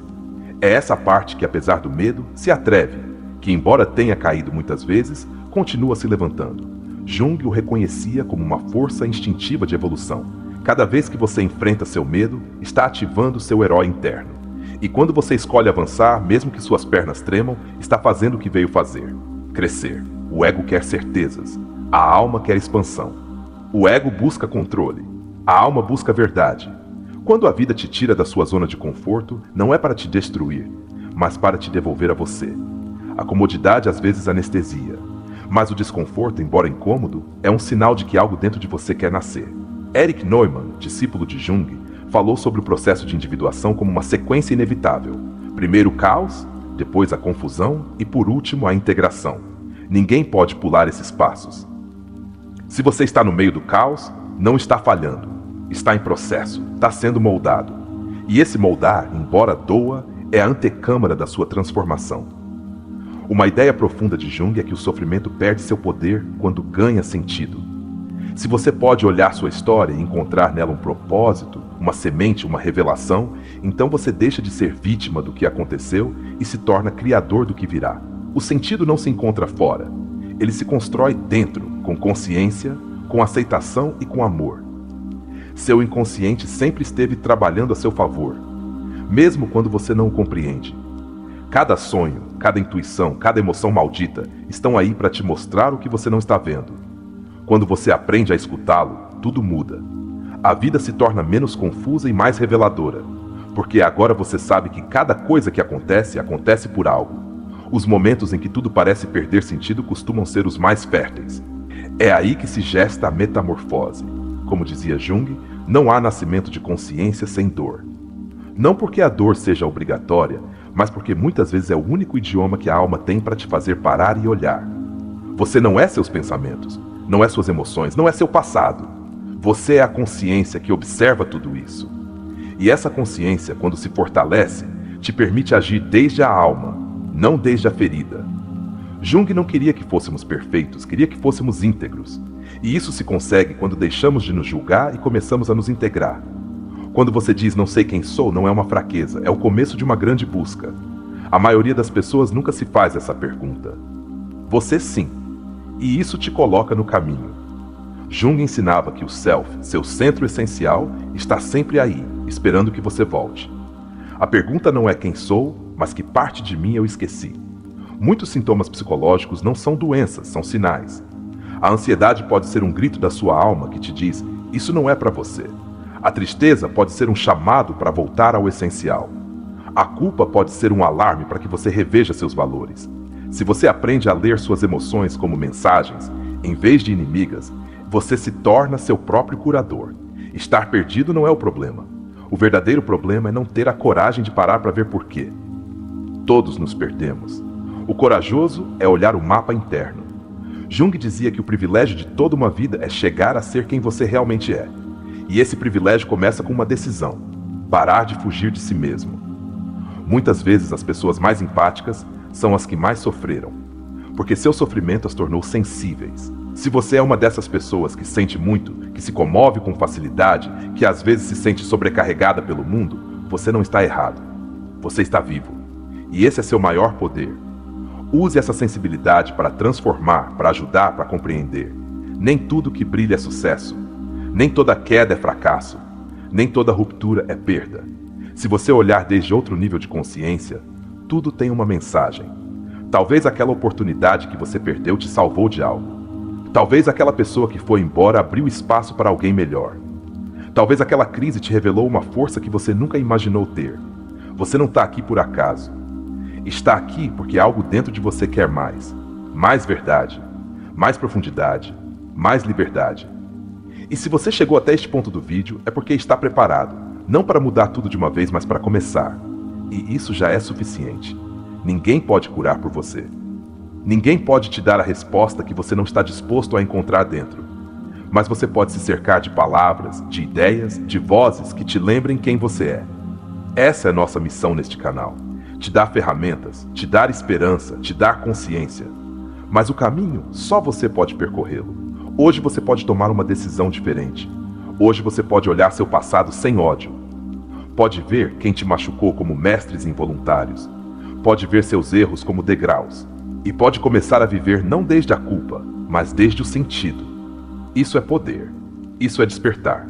É essa parte que, apesar do medo, se atreve, que, embora tenha caído muitas vezes, continua se levantando. Jung o reconhecia como uma força instintiva de evolução. Cada vez que você enfrenta seu medo, está ativando seu herói interno. E quando você escolhe avançar, mesmo que suas pernas tremam, está fazendo o que veio fazer: crescer. O ego quer certezas. A alma quer expansão. O ego busca controle. A alma busca verdade. Quando a vida te tira da sua zona de conforto, não é para te destruir, mas para te devolver a você. A comodidade às vezes anestesia, mas o desconforto, embora incômodo, é um sinal de que algo dentro de você quer nascer. Erich Neumann, discípulo de Jung, falou sobre o processo de individuação como uma sequência inevitável. Primeiro o caos, depois a confusão e por último a integração. Ninguém pode pular esses passos. Se você está no meio do caos, não está falhando. Está em processo, está sendo moldado. E esse moldar, embora doa, é a antecâmara da sua transformação. Uma ideia profunda de Jung é que o sofrimento perde seu poder quando ganha sentido. Se você pode olhar sua história e encontrar nela um propósito, uma semente, uma revelação, então você deixa de ser vítima do que aconteceu e se torna criador do que virá. O sentido não se encontra fora. Ele se constrói dentro, com consciência, com aceitação e com amor. Seu inconsciente sempre esteve trabalhando a seu favor, mesmo quando você não o compreende. Cada sonho, cada intuição, cada emoção maldita estão aí para te mostrar o que você não está vendo. Quando você aprende a escutá-lo, tudo muda. A vida se torna menos confusa e mais reveladora, porque agora você sabe que cada coisa que acontece, acontece por algo. Os momentos em que tudo parece perder sentido costumam ser os mais férteis. É aí que se gesta a metamorfose. Como dizia Jung, não há nascimento de consciência sem dor. Não porque a dor seja obrigatória, mas porque muitas vezes é o único idioma que a alma tem para te fazer parar e olhar. Você não é seus pensamentos, não é suas emoções, não é seu passado. Você é a consciência que observa tudo isso. E essa consciência, quando se fortalece, te permite agir desde a alma, não desde a ferida. Jung não queria que fôssemos perfeitos, queria que fôssemos íntegros. E isso se consegue quando deixamos de nos julgar e começamos a nos integrar. Quando você diz não sei quem sou, não é uma fraqueza, é o começo de uma grande busca. A maioria das pessoas nunca se faz essa pergunta. Você sim. E isso te coloca no caminho. Jung ensinava que o Self, seu centro essencial, está sempre aí, esperando que você volte. A pergunta não é quem sou, mas que parte de mim eu esqueci. Muitos sintomas psicológicos não são doenças, são sinais. A ansiedade pode ser um grito da sua alma que te diz: isso não é para você. A tristeza pode ser um chamado para voltar ao essencial. A culpa pode ser um alarme para que você reveja seus valores. Se você aprende a ler suas emoções como mensagens, em vez de inimigas, você se torna seu próprio curador. Estar perdido não é o problema. O verdadeiro problema é não ter a coragem de parar para ver por quê. Todos nos perdemos. O corajoso é olhar o mapa interno. Jung dizia que o privilégio de toda uma vida é chegar a ser quem você realmente é. E esse privilégio começa com uma decisão: parar de fugir de si mesmo. Muitas vezes as pessoas mais empáticas são as que mais sofreram, porque seu sofrimento as tornou sensíveis. Se você é uma dessas pessoas que sente muito, que se comove com facilidade, que às vezes se sente sobrecarregada pelo mundo, você não está errado. Você está vivo. E esse é seu maior poder. Use essa sensibilidade para transformar, para ajudar, para compreender. Nem tudo que brilha é sucesso. Nem toda queda é fracasso. Nem toda ruptura é perda. Se você olhar desde outro nível de consciência, tudo tem uma mensagem. Talvez aquela oportunidade que você perdeu te salvou de algo. Talvez aquela pessoa que foi embora abriu espaço para alguém melhor. Talvez aquela crise te revelou uma força que você nunca imaginou ter. Você não está aqui por acaso. Está aqui porque algo dentro de você quer mais. Mais verdade, mais profundidade, mais liberdade. E se você chegou até este ponto do vídeo, é porque está preparado. Não para mudar tudo de uma vez, mas para começar. E isso já é suficiente. Ninguém pode curar por você. Ninguém pode te dar a resposta que você não está disposto a encontrar dentro. Mas você pode se cercar de palavras, de ideias, de vozes que te lembrem quem você é. Essa é nossa missão neste canal. Te dar ferramentas, te dar esperança, te dar consciência. Mas o caminho, só você pode percorrê-lo. Hoje você pode tomar uma decisão diferente. Hoje você pode olhar seu passado sem ódio. Pode ver quem te machucou como mestres involuntários. Pode ver seus erros como degraus. E pode começar a viver não desde a culpa, mas desde o sentido. Isso é poder. Isso é despertar.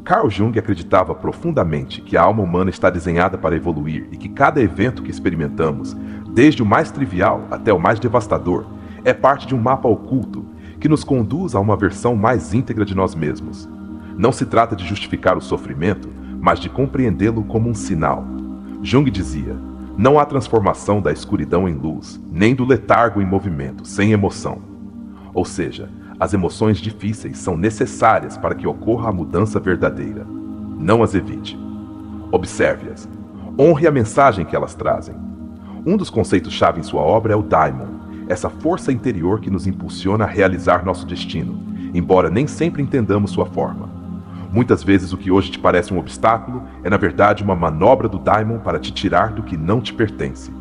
Carl Jung acreditava profundamente que a alma humana está desenhada para evoluir e que cada evento que experimentamos, desde o mais trivial até o mais devastador, é parte de um mapa oculto que nos conduz a uma versão mais íntegra de nós mesmos. Não se trata de justificar o sofrimento, mas de compreendê-lo como um sinal. Jung dizia: não há transformação da escuridão em luz, nem do letargo em movimento, sem emoção. Ou seja, as emoções difíceis são necessárias para que ocorra a mudança verdadeira. Não as evite. Observe-as. Honre a mensagem que elas trazem. Um dos conceitos-chave em sua obra é o Daimon, essa força interior que nos impulsiona a realizar nosso destino, embora nem sempre entendamos sua forma. Muitas vezes o que hoje te parece um obstáculo é na verdade uma manobra do Daimon para te tirar do que não te pertence.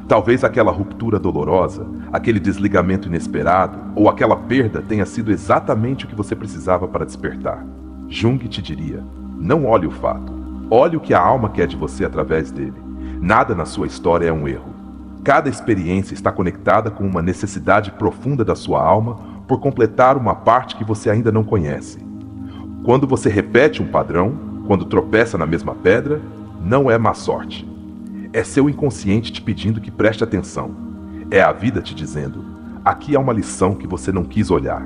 Talvez aquela ruptura dolorosa, aquele desligamento inesperado ou aquela perda tenha sido exatamente o que você precisava para despertar. Jung te diria: não olhe o fato, olhe o que a alma quer de você através dele. Nada na sua história é um erro. Cada experiência está conectada com uma necessidade profunda da sua alma por completar uma parte que você ainda não conhece. Quando você repete um padrão, quando tropeça na mesma pedra, não é má sorte. É seu inconsciente te pedindo que preste atenção. É a vida te dizendo: aqui há uma lição que você não quis olhar.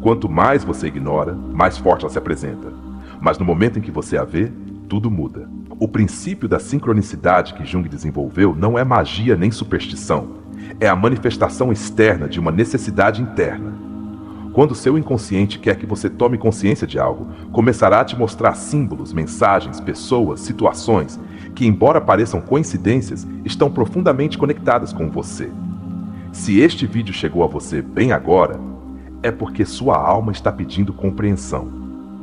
Quanto mais você ignora, mais forte ela se apresenta. Mas no momento em que você a vê, tudo muda. O princípio da sincronicidade que Jung desenvolveu não é magia nem superstição. É a manifestação externa de uma necessidade interna. Quando seu inconsciente quer que você tome consciência de algo, começará a te mostrar símbolos, mensagens, pessoas, situações que, embora pareçam coincidências, estão profundamente conectadas com você. Se este vídeo chegou a você bem agora, é porque sua alma está pedindo compreensão.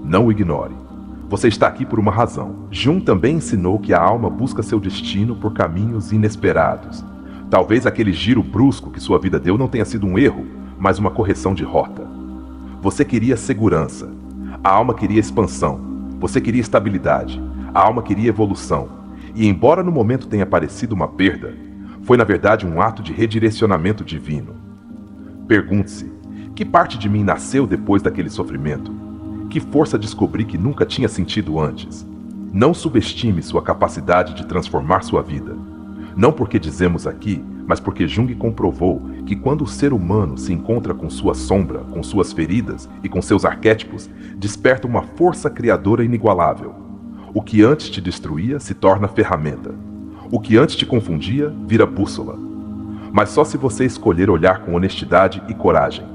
Não o ignore. Você está aqui por uma razão. Jung também ensinou que a alma busca seu destino por caminhos inesperados. Talvez aquele giro brusco que sua vida deu não tenha sido um erro, mas uma correção de rota. Você queria segurança. A alma queria expansão. Você queria estabilidade. A alma queria evolução. E embora no momento tenha parecido uma perda, foi na verdade um ato de redirecionamento divino. Pergunte-se: que parte de mim nasceu depois daquele sofrimento? Que força descobri que nunca tinha sentido antes? Não subestime sua capacidade de transformar sua vida. Não porque dizemos aqui, mas porque Jung comprovou que quando o ser humano se encontra com sua sombra, com suas feridas e com seus arquétipos, desperta uma força criadora inigualável. O que antes te destruía se torna ferramenta. O que antes te confundia vira bússola. Mas só se você escolher olhar com honestidade e coragem.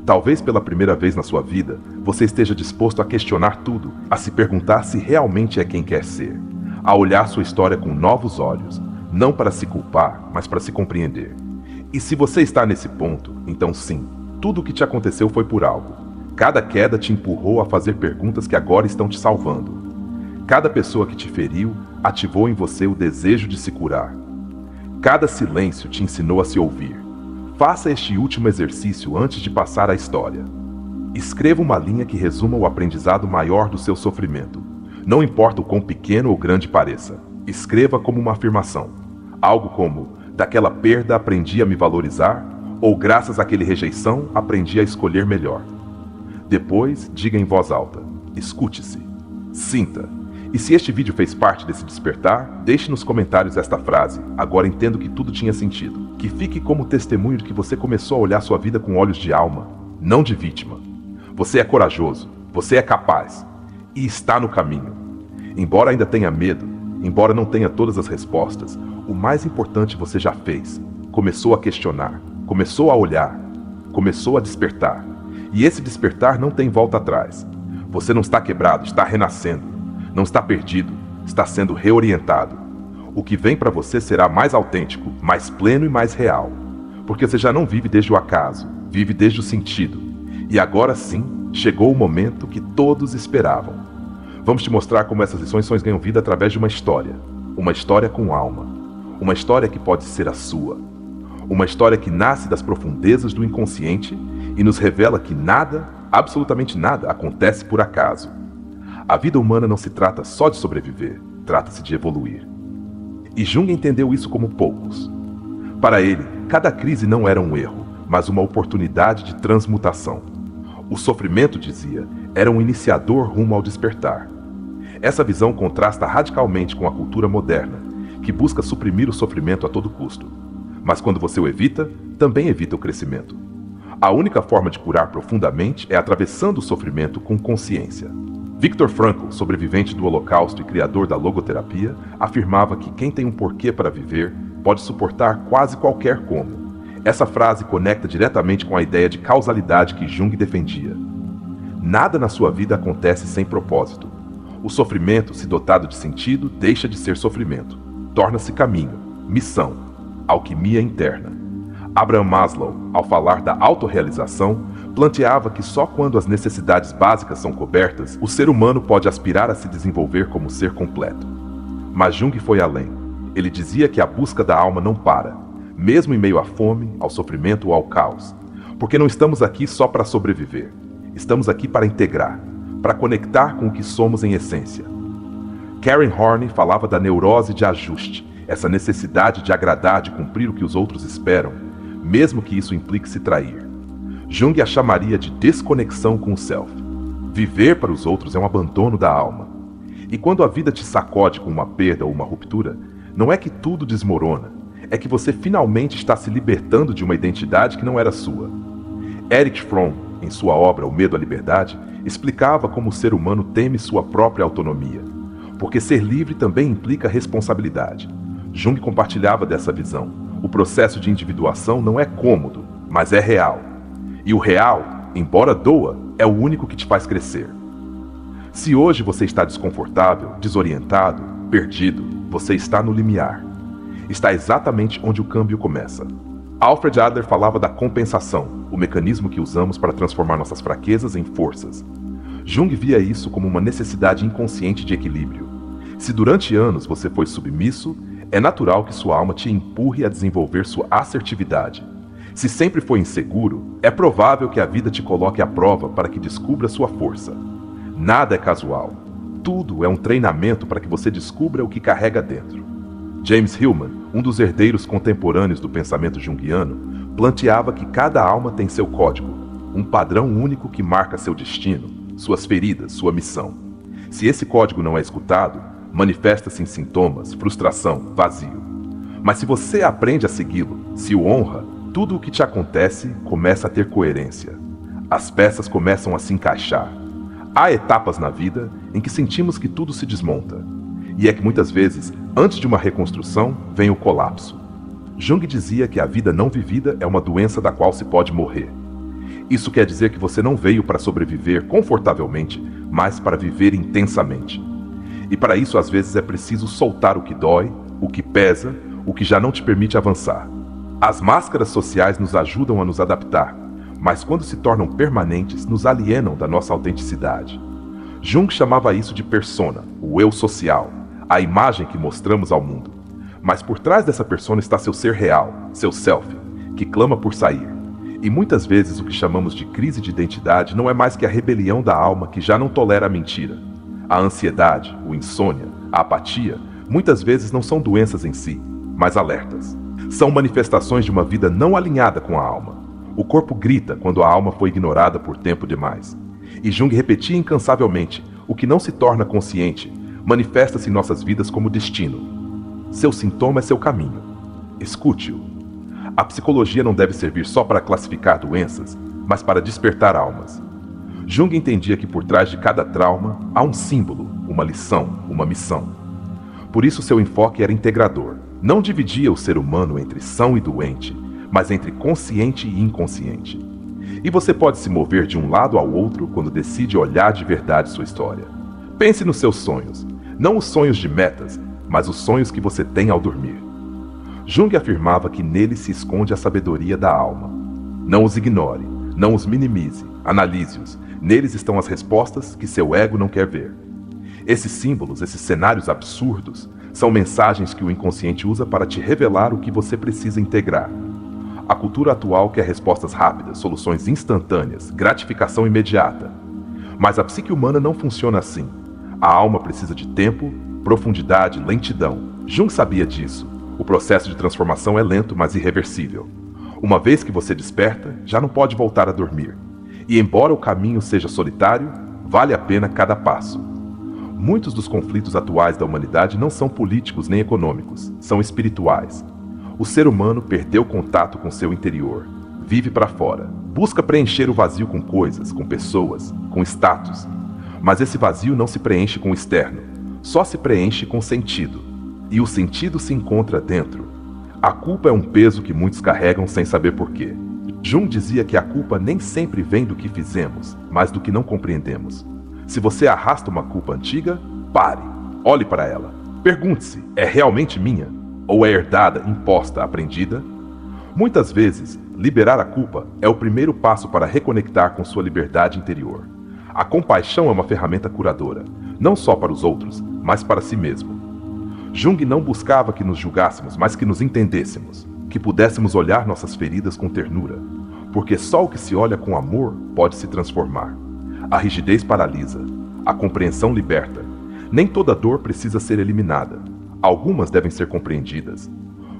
Talvez pela primeira vez na sua vida, você esteja disposto a questionar tudo, a se perguntar se realmente é quem quer ser, a olhar sua história com novos olhos, não para se culpar, mas para se compreender. E se você está nesse ponto, então sim, tudo o que te aconteceu foi por algo. Cada queda te empurrou a fazer perguntas que agora estão te salvando. Cada pessoa que te feriu ativou em você o desejo de se curar. Cada silêncio te ensinou a se ouvir. Faça este último exercício antes de passar à história. Escreva uma linha que resuma o aprendizado maior do seu sofrimento. Não importa o quão pequeno ou grande pareça. Escreva como uma afirmação. Algo como: daquela perda aprendi a me valorizar, ou graças àquela rejeição aprendi a escolher melhor. Depois, diga em voz alta. Escute-se. Sinta. E se este vídeo fez parte desse despertar, deixe nos comentários esta frase. Agora entendo que tudo tinha sentido. Que fique como testemunho de que você começou a olhar sua vida com olhos de alma, não de vítima. Você é corajoso, você é capaz e está no caminho. Embora ainda tenha medo, embora não tenha todas as respostas, o mais importante você já fez. Começou a questionar, começou a olhar, começou a despertar. E esse despertar não tem volta atrás. Você não está quebrado, está renascendo. Não está perdido, está sendo reorientado. O que vem para você será mais autêntico, mais pleno e mais real. Porque você já não vive desde o acaso, vive desde o sentido. E agora sim, chegou o momento que todos esperavam. Vamos te mostrar como essas lições ganham vida através de uma história com alma. Uma história que pode ser a sua. Uma história que nasce das profundezas do inconsciente e nos revela que nada, absolutamente nada, acontece por acaso. A vida humana não se trata só de sobreviver, trata-se de evoluir. E Jung entendeu isso como poucos. Para ele, cada crise não era um erro, mas uma oportunidade de transmutação. O sofrimento, dizia, era um iniciador rumo ao despertar. Essa visão contrasta radicalmente com a cultura moderna, que busca suprimir o sofrimento a todo custo. Mas quando você o evita, também evita o crescimento. A única forma de curar profundamente é atravessando o sofrimento com consciência. Viktor Frankl, sobrevivente do Holocausto e criador da logoterapia, afirmava que quem tem um porquê para viver pode suportar quase qualquer como. Essa frase conecta diretamente com a ideia de causalidade que Jung defendia. Nada na sua vida acontece sem propósito. O sofrimento, se dotado de sentido, deixa de ser sofrimento. Torna-se caminho, missão, alquimia interna. Abraham Maslow, ao falar da autorrealização, planteava que só quando as necessidades básicas são cobertas, o ser humano pode aspirar a se desenvolver como ser completo. Mas Jung foi além. Ele dizia que a busca da alma não para, mesmo em meio à fome, ao sofrimento ou ao caos. Porque não estamos aqui só para sobreviver. Estamos aqui para integrar, para conectar com o que somos em essência. Karen Horney falava da neurose de ajuste, essa necessidade de agradar, de cumprir o que os outros esperam, mesmo que isso implique se trair. Jung a chamaria de desconexão com o self. Viver para os outros é um abandono da alma. E quando a vida te sacode com uma perda ou uma ruptura, não é que tudo desmorona, é que você finalmente está se libertando de uma identidade que não era sua. Erich Fromm, em sua obra O Medo à Liberdade, explicava como o ser humano teme sua própria autonomia, porque ser livre também implica responsabilidade. Jung compartilhava dessa visão. O processo de individuação não é cômodo, mas é real. E o real, embora doa, é o único que te faz crescer. Se hoje você está desconfortável, desorientado, perdido, você está no limiar. Está exatamente onde o câmbio começa. Alfred Adler falava da compensação, o mecanismo que usamos para transformar nossas fraquezas em forças. Jung via isso como uma necessidade inconsciente de equilíbrio. Se durante anos você foi submisso, é natural que sua alma te empurre a desenvolver sua assertividade. Se sempre foi inseguro, é provável que a vida te coloque à prova para que descubra sua força. Nada é casual. Tudo é um treinamento para que você descubra o que carrega dentro. James Hillman, um dos herdeiros contemporâneos do pensamento junguiano, planteava que cada alma tem seu código, um padrão único que marca seu destino, suas feridas, sua missão. Se esse código não é escutado, manifesta-se em sintomas, frustração, vazio. Mas se você aprende a segui-lo, se o honra, tudo o que te acontece começa a ter coerência. As peças começam a se encaixar. Há etapas na vida em que sentimos que tudo se desmonta. E é que muitas vezes, antes de uma reconstrução, vem o colapso. Jung dizia que a vida não vivida é uma doença da qual se pode morrer. Isso quer dizer que você não veio para sobreviver confortavelmente, mas para viver intensamente. E para isso, às vezes, é preciso soltar o que dói, o que pesa, o que já não te permite avançar. As máscaras sociais nos ajudam a nos adaptar, mas quando se tornam permanentes, nos alienam da nossa autenticidade. Jung chamava isso de persona, o eu social, a imagem que mostramos ao mundo. Mas por trás dessa persona está seu ser real, seu self, que clama por sair. E muitas vezes o que chamamos de crise de identidade não é mais que a rebelião da alma que já não tolera a mentira. A ansiedade, o insônia, a apatia, muitas vezes não são doenças em si, mas alertas. São manifestações de uma vida não alinhada com a alma. O corpo grita quando a alma foi ignorada por tempo demais. E Jung repetia incansavelmente: o que não se torna consciente manifesta-se em nossas vidas como destino. Seu sintoma é seu caminho. Escute-o. A psicologia não deve servir só para classificar doenças, mas para despertar almas. Jung entendia que por trás de cada trauma há um símbolo, uma lição, uma missão. Por isso seu enfoque era integrador. Não dividia o ser humano entre são e doente, mas entre consciente e inconsciente. E você pode se mover de um lado ao outro quando decide olhar de verdade sua história. Pense nos seus sonhos, não os sonhos de metas, mas os sonhos que você tem ao dormir. Jung afirmava que neles se esconde a sabedoria da alma. Não os ignore, não os minimize, analise-os. Neles estão as respostas que seu ego não quer ver. Esses símbolos, esses cenários absurdos, são mensagens que o inconsciente usa para te revelar o que você precisa integrar. A cultura atual quer respostas rápidas, soluções instantâneas, gratificação imediata. Mas a psique humana não funciona assim. A alma precisa de tempo, profundidade, lentidão. Jung sabia disso. O processo de transformação é lento, mas irreversível. Uma vez que você desperta, já não pode voltar a dormir. E embora o caminho seja solitário, vale a pena cada passo. Muitos dos conflitos atuais da humanidade não são políticos nem econômicos, são espirituais. O ser humano perdeu contato com seu interior, vive para fora, busca preencher o vazio com coisas, com pessoas, com status. Mas esse vazio não se preenche com o externo, só se preenche com sentido. E o sentido se encontra dentro. A culpa é um peso que muitos carregam sem saber porquê. Jung dizia que a culpa nem sempre vem do que fizemos, mas do que não compreendemos. Se você arrasta uma culpa antiga, pare, olhe para ela. Pergunte-se, é realmente minha? Ou é herdada, imposta, aprendida? Muitas vezes, liberar a culpa é o primeiro passo para reconectar com sua liberdade interior. A compaixão é uma ferramenta curadora, não só para os outros, mas para si mesmo. Jung não buscava que nos julgássemos, mas que nos entendêssemos, que pudéssemos olhar nossas feridas com ternura, porque só o que se olha com amor pode se transformar. A rigidez paralisa, a compreensão liberta. Nem toda dor precisa ser eliminada. Algumas devem ser compreendidas.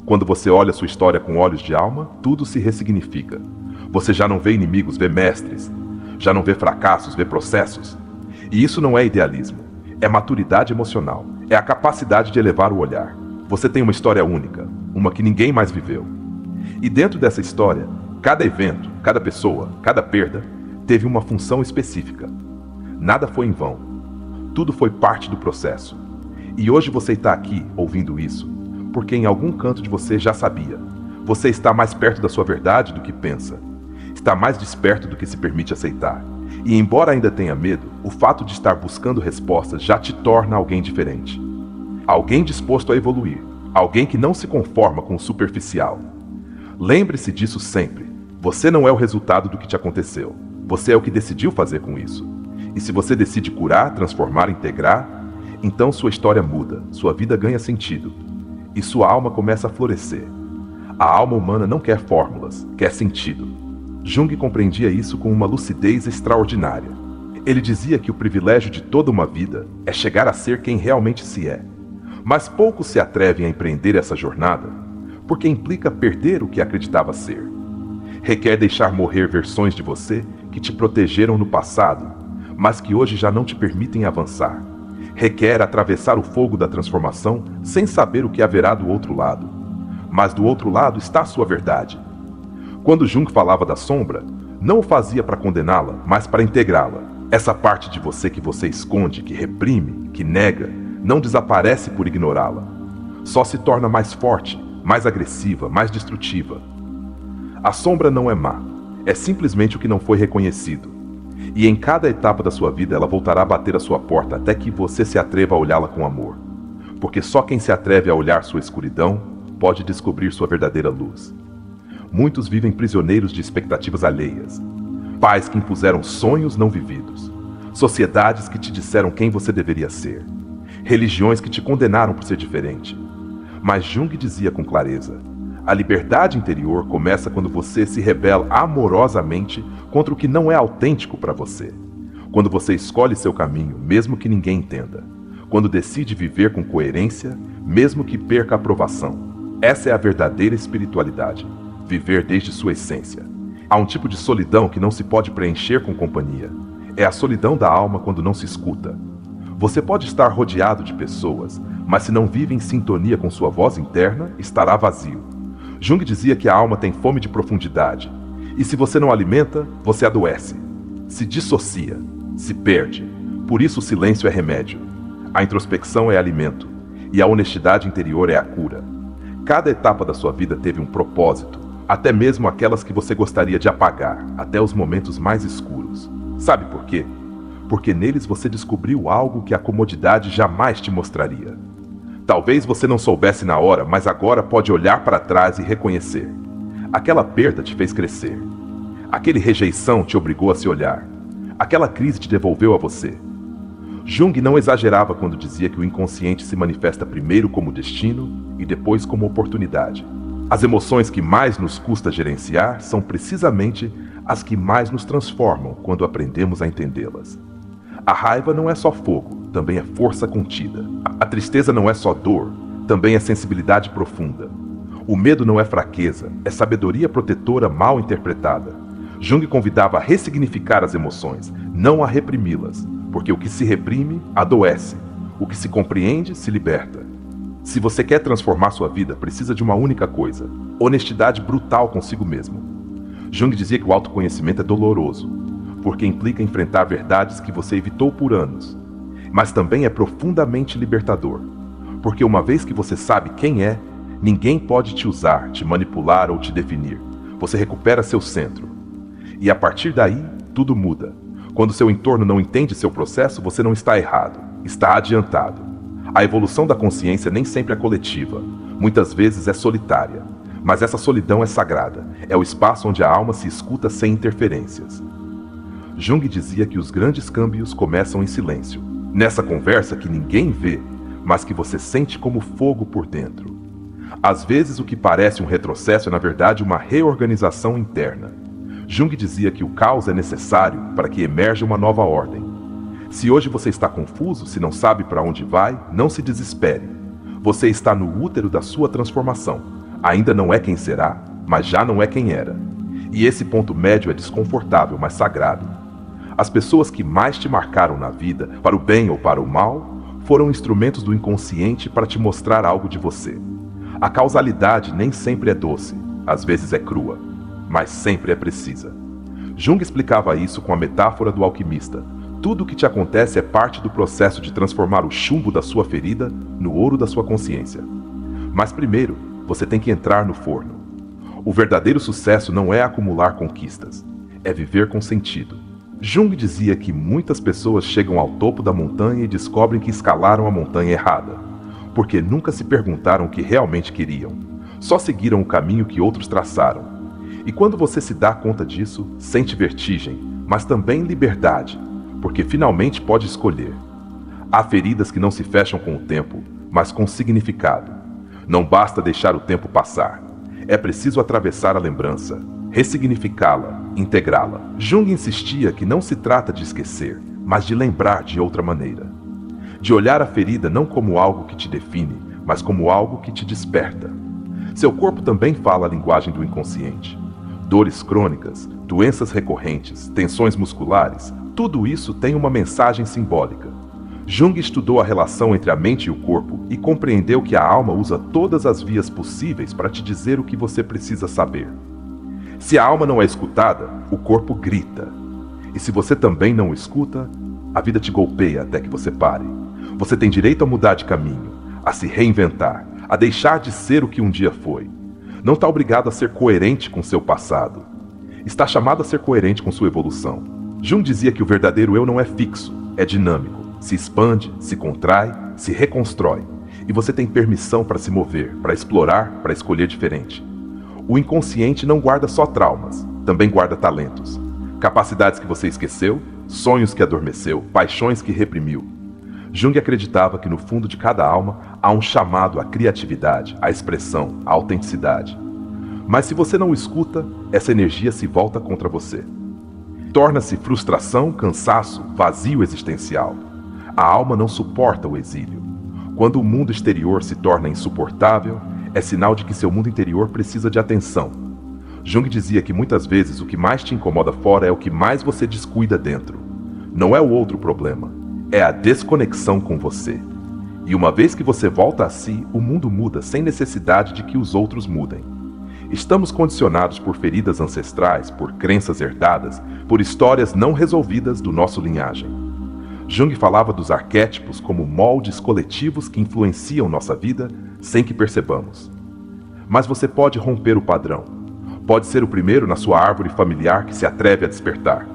Quando você olha sua história com olhos de alma, tudo se ressignifica. Você já não vê inimigos, vê mestres. Já não vê fracassos, vê processos. E isso não é idealismo. É maturidade emocional. É a capacidade de elevar o olhar. Você tem uma história única, uma que ninguém mais viveu. E dentro dessa história, cada evento, cada pessoa, cada perda, teve uma função específica. Nada foi em vão. Tudo foi parte do processo. E hoje você está aqui ouvindo isso, porque em algum canto de você já sabia. Você está mais perto da sua verdade do que pensa. Está mais desperto do que se permite aceitar. E embora ainda tenha medo, o fato de estar buscando respostas já te torna alguém diferente. Alguém disposto a evoluir. Alguém que não se conforma com o superficial. Lembre-se disso sempre. Você não é o resultado do que te aconteceu. Você é o que decidiu fazer com isso. E se você decide curar, transformar, integrar, então sua história muda, sua vida ganha sentido. E sua alma começa a florescer. A alma humana não quer fórmulas, quer sentido. Jung compreendia isso com uma lucidez extraordinária. Ele dizia que o privilégio de toda uma vida é chegar a ser quem realmente se é. Mas poucos se atrevem a empreender essa jornada, porque implica perder o que acreditava ser. Requer deixar morrer versões de você que te protegeram no passado, mas que hoje já não te permitem avançar. Requer atravessar o fogo da transformação sem saber o que haverá do outro lado. mas do outro lado está a sua verdade. Quando Jung falava da sombra, não o fazia para condená-la, mas para integrá-la. Essa parte de você que você esconde, que reprime, que nega, não desaparece por ignorá-la. Só se torna mais forte, mais agressiva, mais destrutiva. A sombra não é má, é simplesmente o que não foi reconhecido. E em cada etapa da sua vida ela voltará a bater a sua porta até que você se atreva a olhá-la com amor. Porque só quem se atreve a olhar sua escuridão pode descobrir sua verdadeira luz. Muitos vivem prisioneiros de expectativas alheias. Pais que impuseram sonhos não vividos. Sociedades que te disseram quem você deveria ser. Religiões que te condenaram por ser diferente. Mas Jung dizia com clareza: a liberdade interior começa quando você se rebela amorosamente contra o que não é autêntico para você. Quando você escolhe seu caminho, mesmo que ninguém entenda. Quando decide viver com coerência, mesmo que perca a aprovação. Essa é a verdadeira espiritualidade. Viver desde sua essência. Há um tipo de solidão que não se pode preencher com companhia. É a solidão da alma quando não se escuta. Você pode estar rodeado de pessoas, mas se não vive em sintonia com sua voz interna, estará vazio. Jung dizia que a alma tem fome de profundidade, e se você não alimenta, você adoece, se dissocia, se perde. Por isso o silêncio é remédio, a introspecção é alimento, e a honestidade interior é a cura. Cada etapa da sua vida teve um propósito, até mesmo aquelas que você gostaria de apagar, até os momentos mais escuros. Sabe por quê? Porque neles você descobriu algo que a comodidade jamais te mostraria. Talvez você não soubesse na hora, mas agora pode olhar para trás e reconhecer. Aquela perda te fez crescer. Aquela rejeição te obrigou a se olhar. Aquela crise te devolveu a você. Jung não exagerava quando dizia que o inconsciente se manifesta primeiro como destino e depois como oportunidade. As emoções que mais nos custa gerenciar são precisamente as que mais nos transformam quando aprendemos a entendê-las. A raiva não é só fogo, também é força contida. A tristeza não é só dor, também é sensibilidade profunda. O medo não é fraqueza, é sabedoria protetora mal interpretada. Jung convidava a ressignificar as emoções, não a reprimi-las, porque o que se reprime, adoece. O que se compreende, se liberta. Se você quer transformar sua vida, precisa de uma única coisa: honestidade brutal consigo mesmo. Jung dizia que o autoconhecimento é doloroso, porque implica enfrentar verdades que você evitou por anos. Mas também é profundamente libertador, porque uma vez que você sabe quem é, ninguém pode te usar, te manipular ou te definir. Você recupera seu centro. E a partir daí, tudo muda. Quando seu entorno não entende seu processo, você não está errado, está adiantado. A evolução da consciência nem sempre é coletiva, muitas vezes é solitária. Mas essa solidão é sagrada, é o espaço onde a alma se escuta sem interferências. Jung dizia que os grandes câmbios começam em silêncio, nessa conversa que ninguém vê, mas que você sente como fogo por dentro. Às vezes o que parece um retrocesso é na verdade uma reorganização interna. Jung dizia que o caos é necessário para que emerja uma nova ordem. Se hoje você está confuso, se não sabe para onde vai, não se desespere. Você está no útero da sua transformação. Ainda não é quem será, mas já não é quem era. E esse ponto médio é desconfortável, mas sagrado. As pessoas que mais te marcaram na vida, para o bem ou para o mal, foram instrumentos do inconsciente para te mostrar algo de você. A causalidade nem sempre é doce, às vezes é crua, mas sempre é precisa. Jung explicava isso com a metáfora do alquimista. Tudo o que te acontece é parte do processo de transformar o chumbo da sua ferida no ouro da sua consciência. Mas primeiro, você tem que entrar no forno. O verdadeiro sucesso não é acumular conquistas, é viver com sentido. Jung dizia que muitas pessoas chegam ao topo da montanha e descobrem que escalaram a montanha errada, porque nunca se perguntaram o que realmente queriam, só seguiram o caminho que outros traçaram. E quando você se dá conta disso, sente vertigem, mas também liberdade, porque finalmente pode escolher. Há feridas que não se fecham com o tempo, mas com significado. Não basta deixar o tempo passar. É preciso atravessar a lembrança, ressignificá-la, integrá-la. Jung insistia que não se trata de esquecer, mas de lembrar de outra maneira. De olhar a ferida não como algo que te define, mas como algo que te desperta. Seu corpo também fala a linguagem do inconsciente. Dores crônicas, doenças recorrentes, tensões musculares, tudo isso tem uma mensagem simbólica. Jung estudou a relação entre a mente e o corpo e compreendeu que a alma usa todas as vias possíveis para te dizer o que você precisa saber. Se a alma não é escutada, o corpo grita. E se você também não o escuta, a vida te golpeia até que você pare. Você tem direito a mudar de caminho, a se reinventar, a deixar de ser o que um dia foi. Não está obrigado a ser coerente com seu passado. Está chamado a ser coerente com sua evolução. Jung dizia que o verdadeiro eu não é fixo, é dinâmico. Se expande, se contrai, se reconstrói. E você tem permissão para se mover, para explorar, para escolher diferente. O inconsciente não guarda só traumas, também guarda talentos. Capacidades que você esqueceu, sonhos que adormeceu, paixões que reprimiu. Jung acreditava que no fundo de cada alma há um chamado à criatividade, à expressão, à autenticidade. Mas se você não o escuta, essa energia se volta contra você. Torna-se frustração, cansaço, vazio existencial. A alma não suporta o exílio. Quando o mundo exterior se torna insuportável, é sinal de que seu mundo interior precisa de atenção. Jung dizia que muitas vezes o que mais te incomoda fora é o que mais você descuida dentro. Não é o outro problema, é a desconexão com você. E uma vez que você volta a si, o mundo muda sem necessidade de que os outros mudem. Estamos condicionados por feridas ancestrais, por crenças herdadas, por histórias não resolvidas do nosso linhagem. Jung falava dos arquétipos como moldes coletivos que influenciam nossa vida sem que percebamos. Mas você pode romper o padrão. Pode ser o primeiro na sua árvore familiar que se atreve a despertar.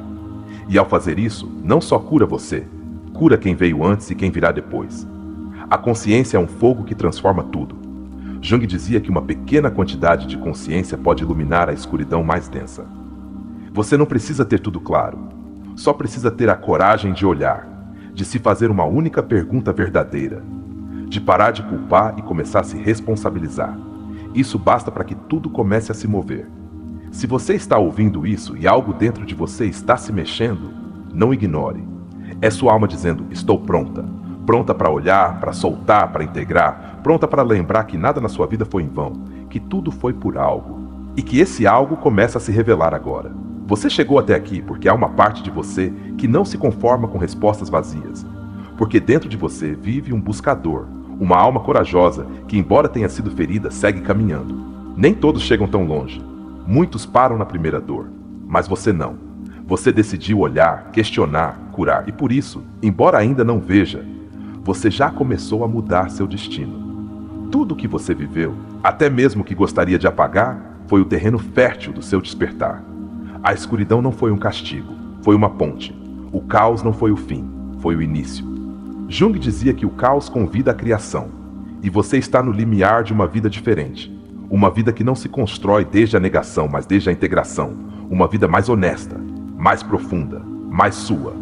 E ao fazer isso, não só cura você, cura quem veio antes e quem virá depois. A consciência é um fogo que transforma tudo. Jung dizia que uma pequena quantidade de consciência pode iluminar a escuridão mais densa. Você não precisa ter tudo claro. Só precisa ter a coragem de olhar, de se fazer uma única pergunta verdadeira, de parar de culpar e começar a se responsabilizar. Isso basta para que tudo comece a se mover. Se você está ouvindo isso e algo dentro de você está se mexendo, não ignore. É sua alma dizendo, estou pronta. Pronta para olhar, para soltar, para integrar, pronta para lembrar que nada na sua vida foi em vão, que tudo foi por algo, e que esse algo começa a se revelar agora. Você chegou até aqui porque há uma parte de você que não se conforma com respostas vazias, porque dentro de você vive um buscador, uma alma corajosa que, embora tenha sido ferida, segue caminhando. Nem todos chegam tão longe. Muitos param na primeira dor, mas você não. Você decidiu olhar, questionar, curar, e por isso, embora ainda não veja, você já começou a mudar seu destino. Tudo o que você viveu, até mesmo o que gostaria de apagar, foi o terreno fértil do seu despertar. A escuridão não foi um castigo, foi uma ponte. O caos não foi o fim, foi o início. Jung dizia que o caos convida à criação, e você está no limiar de uma vida diferente. Uma vida que não se constrói desde a negação, mas desde a integração. Uma vida mais honesta, mais profunda, mais sua.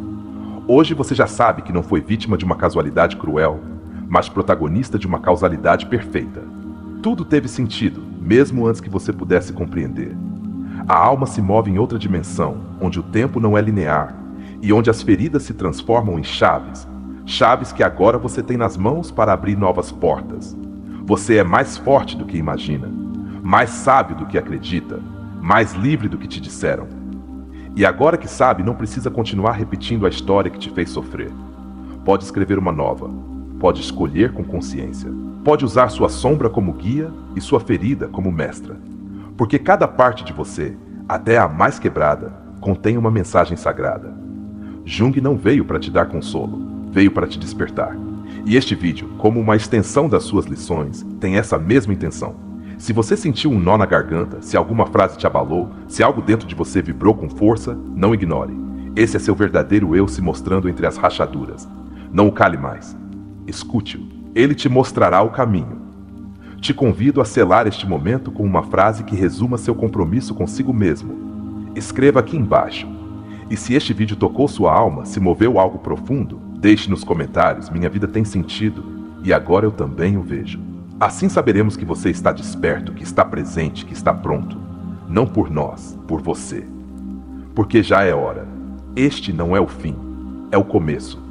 Hoje você já sabe que não foi vítima de uma casualidade cruel, mas protagonista de uma causalidade perfeita. Tudo teve sentido, mesmo antes que você pudesse compreender. A alma se move em outra dimensão, onde o tempo não é linear, e onde as feridas se transformam em chaves. Chaves que agora você tem nas mãos para abrir novas portas. Você é mais forte do que imagina, mais sábio do que acredita, mais livre do que te disseram. E agora que sabe, não precisa continuar repetindo a história que te fez sofrer. Pode escrever uma nova, pode escolher com consciência, pode usar sua sombra como guia e sua ferida como mestra. Porque cada parte de você, até a mais quebrada, contém uma mensagem sagrada. Jung não veio para te dar consolo, veio para te despertar. E este vídeo, como uma extensão das suas lições, tem essa mesma intenção. Se você sentiu um nó na garganta, se alguma frase te abalou, se algo dentro de você vibrou com força, não ignore. Esse é seu verdadeiro eu se mostrando entre as rachaduras. Não o cale mais. Escute-o. Ele te mostrará o caminho. Te convido a selar este momento com uma frase que resuma seu compromisso consigo mesmo. Escreva aqui embaixo. E se este vídeo tocou sua alma, se moveu algo profundo, deixe nos comentários, minha vida tem sentido, e agora eu também o vejo. Assim saberemos que você está desperto, que está presente, que está pronto. Não por nós, por você. Porque já é hora. Este não é o fim, é o começo.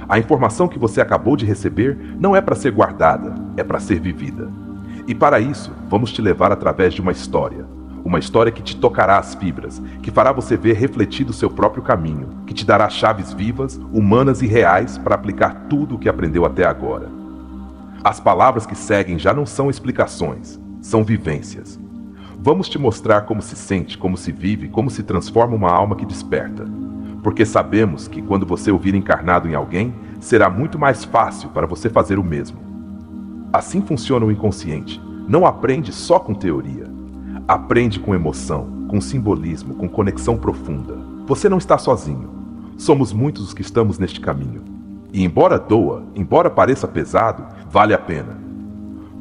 A informação que você acabou de receber não é para ser guardada, é para ser vivida. E para isso, vamos te levar através de uma história. Uma história que te tocará as fibras, que fará você ver refletido o seu próprio caminho, que te dará chaves vivas, humanas e reais para aplicar tudo o que aprendeu até agora. As palavras que seguem já não são explicações, são vivências. Vamos te mostrar como se sente, como se vive, como se transforma uma alma que desperta. Porque sabemos que quando você ouvir encarnado em alguém, será muito mais fácil para você fazer o mesmo. Assim funciona o inconsciente. Não aprende só com teoria. Aprende com emoção, com simbolismo, com conexão profunda. Você não está sozinho. Somos muitos os que estamos neste caminho. E embora doa, embora pareça pesado, vale a pena.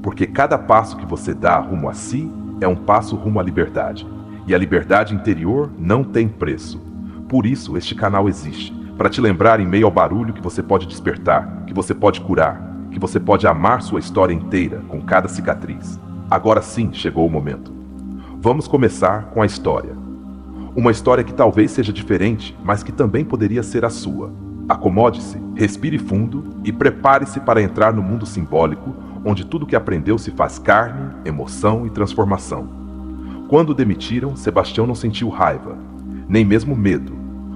Porque cada passo que você dá rumo a si é um passo rumo à liberdade. E a liberdade interior não tem preço. Por isso este canal existe, para te lembrar em meio ao barulho que você pode despertar, que você pode curar, que você pode amar sua história inteira com cada cicatriz. Agora sim chegou o momento. Vamos começar com a história. Uma história que talvez seja diferente, mas que também poderia ser a sua. Acomode-se, respire fundo e prepare-se para entrar no mundo simbólico, onde tudo que aprendeu se faz carne, emoção e transformação. Quando o demitiram, Sebastião não sentiu raiva, nem mesmo medo.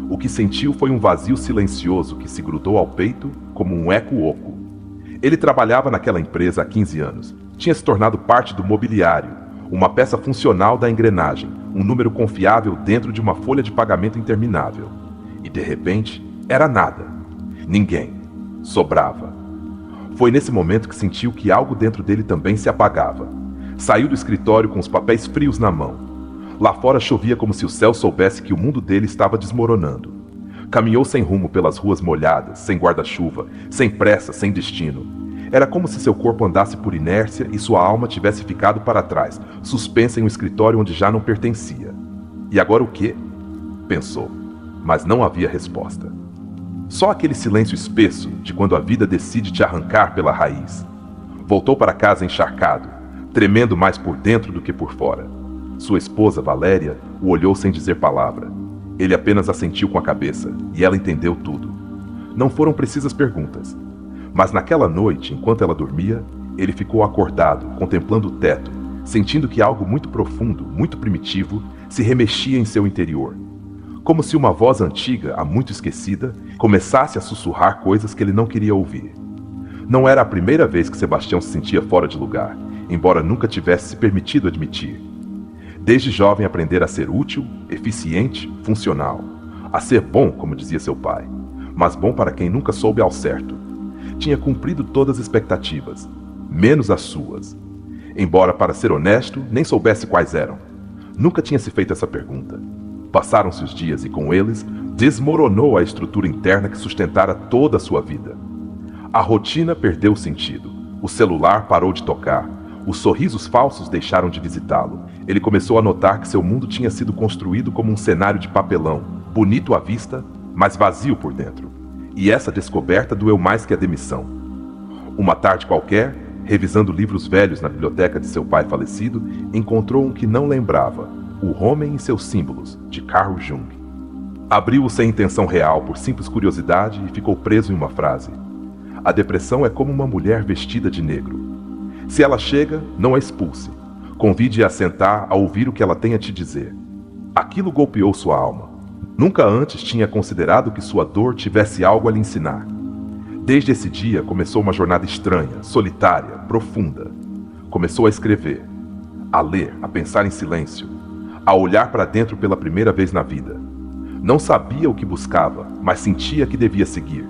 O que sentiu foi um vazio silencioso que se grudou ao peito como um eco oco. Ele trabalhava naquela empresa há 15 anos, tinha se tornado parte do mobiliário, uma peça funcional da engrenagem, um número confiável dentro de uma folha de pagamento interminável. E de repente, era nada. Ninguém. Sobrava. Foi nesse momento que sentiu que algo dentro dele também se apagava. Saiu do escritório com os papéis frios na mão. Lá fora chovia como se o céu soubesse que o mundo dele estava desmoronando. Caminhou sem rumo pelas ruas molhadas, sem guarda-chuva, sem pressa, sem destino. Era como se seu corpo andasse por inércia e sua alma tivesse ficado para trás, suspensa em um escritório onde já não pertencia. E agora o quê? Pensou, mas não havia resposta. Só aquele silêncio espesso de quando a vida decide te arrancar pela raiz. Voltou para casa encharcado, tremendo mais por dentro do que por fora. Sua esposa, Valéria, o olhou sem dizer palavra. Ele apenas assentiu com a cabeça, e ela entendeu tudo. Não foram precisas perguntas. Mas naquela noite, enquanto ela dormia, ele ficou acordado, contemplando o teto, sentindo que algo muito profundo, muito primitivo, se remexia em seu interior. Como se uma voz antiga, há muito esquecida, começasse a sussurrar coisas que ele não queria ouvir. Não era a primeira vez que Sebastião se sentia fora de lugar, embora nunca tivesse se permitido admitir. Desde jovem aprendera a ser útil, eficiente, funcional. A ser bom, como dizia seu pai, mas bom para quem nunca soube ao certo. Tinha cumprido todas as expectativas, menos as suas. Embora, para ser honesto, nem soubesse quais eram. Nunca tinha se feito essa pergunta. Passaram-se os dias e, com eles, desmoronou a estrutura interna que sustentara toda a sua vida. A rotina perdeu o sentido. O celular parou de tocar. Os sorrisos falsos deixaram de visitá-lo. Ele começou a notar que seu mundo tinha sido construído como um cenário de papelão, bonito à vista, mas vazio por dentro. E essa descoberta doeu mais que a demissão. Uma tarde qualquer, revisando livros velhos na biblioteca de seu pai falecido, encontrou um que não lembrava, O Homem e seus Símbolos, de Carl Jung. Abriu-o sem intenção real, por simples curiosidade, e ficou preso em uma frase. A depressão é como uma mulher vestida de negro. Se ela chega, não a expulse. Convide-a a sentar a ouvir o que ela tem a te dizer. Aquilo golpeou sua alma. Nunca antes tinha considerado que sua dor tivesse algo a lhe ensinar. Desde esse dia começou uma jornada estranha, solitária, profunda. Começou a escrever, a ler, a pensar em silêncio, a olhar para dentro pela primeira vez na vida. Não sabia o que buscava, mas sentia que devia seguir.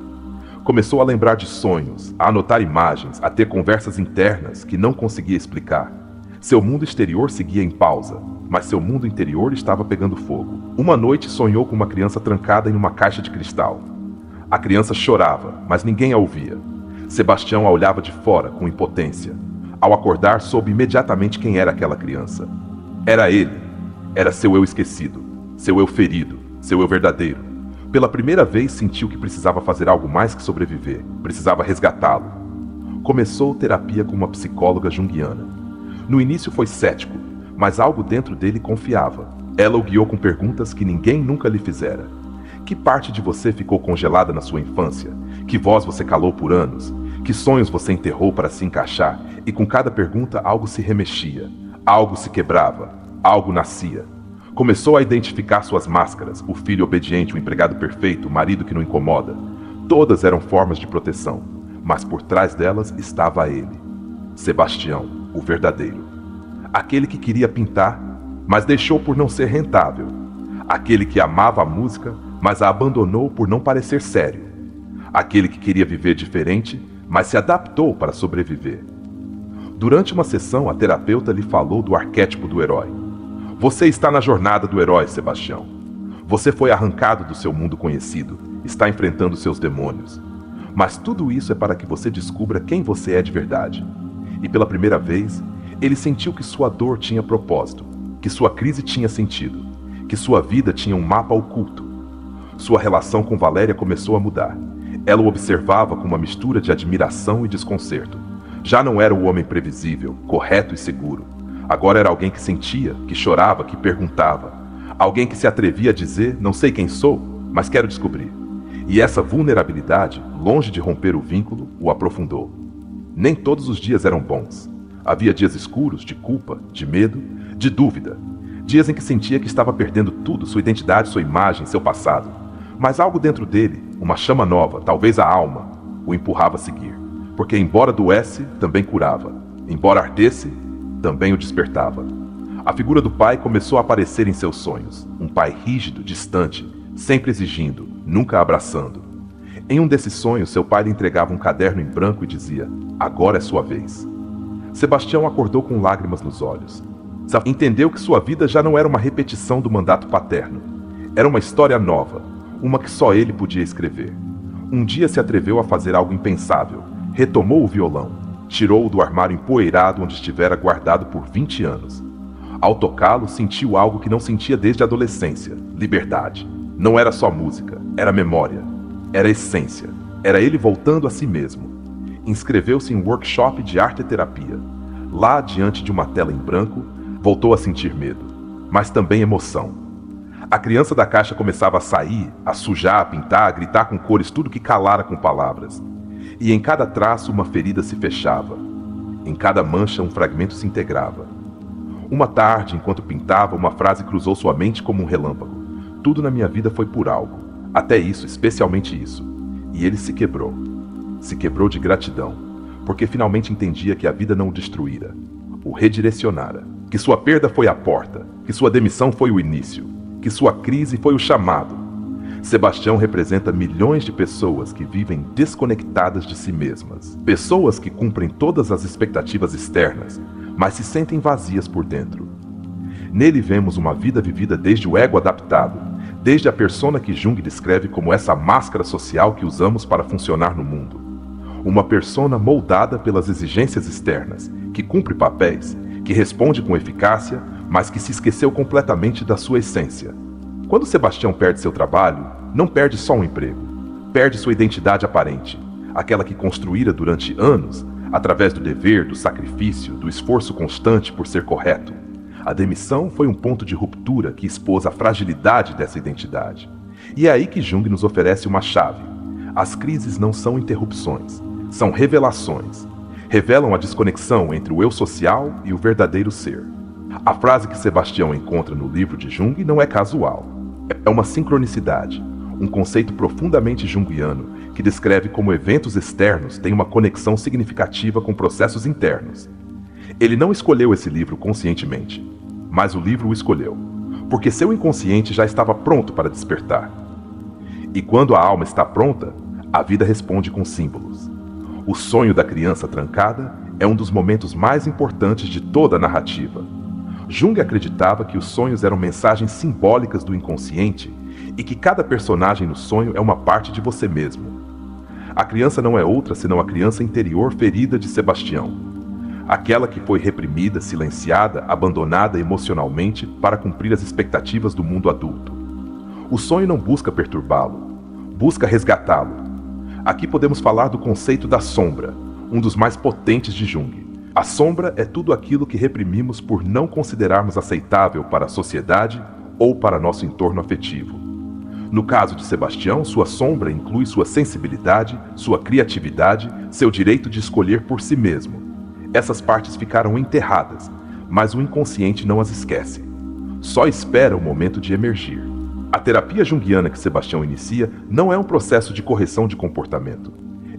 Começou a lembrar de sonhos, a anotar imagens, a ter conversas internas que não conseguia explicar. Seu mundo exterior seguia em pausa, mas seu mundo interior estava pegando fogo. Uma noite sonhou com uma criança trancada em uma caixa de cristal. A criança chorava, mas ninguém a ouvia. Sebastião a olhava de fora, com impotência. Ao acordar, soube imediatamente quem era aquela criança. Era ele. Era seu eu esquecido, seu eu ferido, seu eu verdadeiro. Pela primeira vez sentiu que precisava fazer algo mais que sobreviver. Precisava resgatá-lo. Começou terapia com uma psicóloga junguiana. No início foi cético, mas algo dentro dele confiava. Ela o guiou com perguntas que ninguém nunca lhe fizera. Que parte de você ficou congelada na sua infância? Que voz você calou por anos? Que sonhos você enterrou para se encaixar? E com cada pergunta algo se remexia, algo se quebrava. Algo nascia. Começou a identificar suas máscaras, o filho obediente, o empregado perfeito, o marido que não incomoda. Todas eram formas de proteção, mas por trás delas estava ele. Sebastião, o verdadeiro. Aquele que queria pintar, mas deixou por não ser rentável. Aquele que amava a música, mas a abandonou por não parecer sério. Aquele que queria viver diferente, mas se adaptou para sobreviver. Durante uma sessão, a terapeuta lhe falou do arquétipo do herói. Você está na jornada do herói, Sebastião. Você foi arrancado do seu mundo conhecido, está enfrentando seus demônios. Mas tudo isso é para que você descubra quem você é de verdade. E pela primeira vez, ele sentiu que sua dor tinha propósito, que sua crise tinha sentido, que sua vida tinha um mapa oculto. Sua relação com Valéria começou a mudar. Ela o observava com uma mistura de admiração e desconcerto. Já não era o homem previsível, correto e seguro. Agora era alguém que sentia, que chorava, que perguntava. Alguém que se atrevia a dizer, não sei quem sou, mas quero descobrir. E essa vulnerabilidade, longe de romper o vínculo, o aprofundou. Nem todos os dias eram bons. Havia dias escuros, de culpa, de medo, de dúvida. Dias em que sentia que estava perdendo tudo, sua identidade, sua imagem, seu passado. Mas algo dentro dele, uma chama nova, talvez a alma, o empurrava a seguir. Porque embora doesse, também curava. Embora ardesse, também o despertava. A figura do pai começou a aparecer em seus sonhos. Um pai rígido, distante, sempre exigindo, nunca abraçando. Em um desses sonhos, seu pai lhe entregava um caderno em branco e dizia: agora é sua vez. Sebastião acordou com lágrimas nos olhos. Entendeu que sua vida já não era uma repetição do mandato paterno. Era uma história nova, uma que só ele podia escrever. Um dia se atreveu a fazer algo impensável. Retomou o violão. Tirou-o do armário empoeirado onde estivera guardado por 20 anos. Ao tocá-lo, sentiu algo que não sentia desde a adolescência: liberdade. Não era só música, era memória, era essência, era ele voltando a si mesmo. Inscreveu-se em um workshop de arte e terapia. Lá, diante de uma tela em branco, voltou a sentir medo, mas também emoção. A criança da caixa começava a sair, a sujar, a pintar, a gritar com cores tudo que calara com palavras. E em cada traço uma ferida se fechava. Em cada mancha um fragmento se integrava. Uma tarde, enquanto pintava, uma frase cruzou sua mente como um relâmpago. Tudo na minha vida foi por algo. Até isso, especialmente isso. E ele se quebrou. Se quebrou de gratidão, porque finalmente entendia que a vida não o destruíra, o redirecionara. Que sua perda foi a porta, que sua demissão foi o início, que sua crise foi o chamado. Sebastião representa milhões de pessoas que vivem desconectadas de si mesmas. Pessoas que cumprem todas as expectativas externas, mas se sentem vazias por dentro. Nele vemos uma vida vivida desde o ego adaptado, desde a persona que Jung descreve como essa máscara social que usamos para funcionar no mundo. Uma persona moldada pelas exigências externas, que cumpre papéis, que responde com eficácia, mas que se esqueceu completamente da sua essência. Quando Sebastião perde seu trabalho, não perde só um emprego, perde sua identidade aparente, aquela que construíra durante anos, através do dever, do sacrifício, do esforço constante por ser correto. A demissão foi um ponto de ruptura que expôs a fragilidade dessa identidade. E é aí que Jung nos oferece uma chave. As crises não são interrupções, são revelações. Revelam a desconexão entre o eu social e o verdadeiro ser. A frase que Sebastião encontra no livro de Jung não é casual. É uma sincronicidade, um conceito profundamente junguiano que descreve como eventos externos têm uma conexão significativa com processos internos. Ele não escolheu esse livro conscientemente, mas o livro o escolheu, porque seu inconsciente já estava pronto para despertar. E quando a alma está pronta, a vida responde com símbolos. O sonho da criança trancada é um dos momentos mais importantes de toda a narrativa. Jung acreditava que os sonhos eram mensagens simbólicas do inconsciente e que cada personagem no sonho é uma parte de você mesmo. A criança não é outra senão a criança interior ferida de Sebastião. Aquela que foi reprimida, silenciada, abandonada emocionalmente para cumprir as expectativas do mundo adulto. O sonho não busca perturbá-lo, busca resgatá-lo. Aqui podemos falar do conceito da sombra, um dos mais potentes de Jung. A sombra é tudo aquilo que reprimimos por não considerarmos aceitável para a sociedade ou para nosso entorno afetivo. No caso de Sebastião, sua sombra inclui sua sensibilidade, sua criatividade, seu direito de escolher por si mesmo. Essas partes ficaram enterradas, mas o inconsciente não as esquece. só espera o momento de emergir. A terapia junguiana que Sebastião inicia não é um processo de correção de comportamento,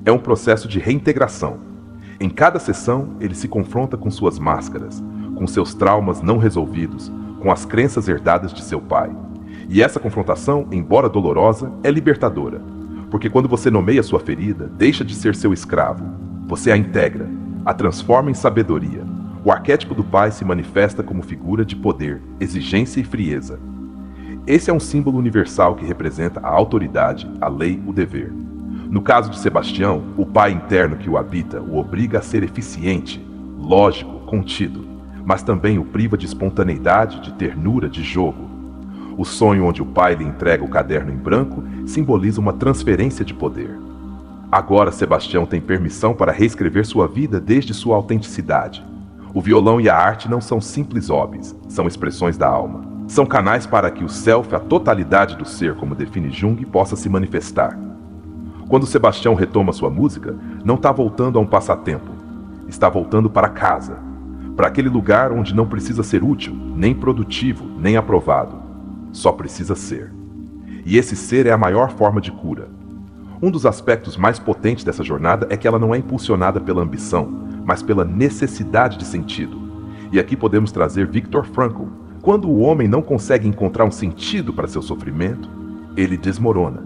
é um processo de reintegração. Em cada sessão, ele se confronta com suas máscaras, com seus traumas não resolvidos, com as crenças herdadas de seu pai. E essa confrontação, embora dolorosa, é libertadora, porque quando você nomeia sua ferida, deixa de ser seu escravo. Você a integra, a transforma em sabedoria. O arquétipo do pai se manifesta como figura de poder, exigência e frieza. Esse é um símbolo universal que representa a autoridade, a lei, o dever. No caso de Sebastião, o pai interno que o habita o obriga a ser eficiente, lógico, contido, mas também o priva de espontaneidade, de ternura, de jogo. O sonho onde o pai lhe entrega o caderno em branco simboliza uma transferência de poder. Agora Sebastião tem permissão para reescrever sua vida desde sua autenticidade. O violão e a arte não são simples hobbies, são expressões da alma. São canais para que o self, a totalidade do ser, como define Jung, possa se manifestar. Quando Sebastião retoma sua música, não está voltando a um passatempo. Está voltando para casa. Para aquele lugar onde não precisa ser útil, nem produtivo, nem aprovado. Só precisa ser. E esse ser é a maior forma de cura. Um dos aspectos mais potentes dessa jornada é que ela não é impulsionada pela ambição, mas pela necessidade de sentido. E aqui podemos trazer Viktor Frankl. Quando o homem não consegue encontrar um sentido para seu sofrimento, ele desmorona.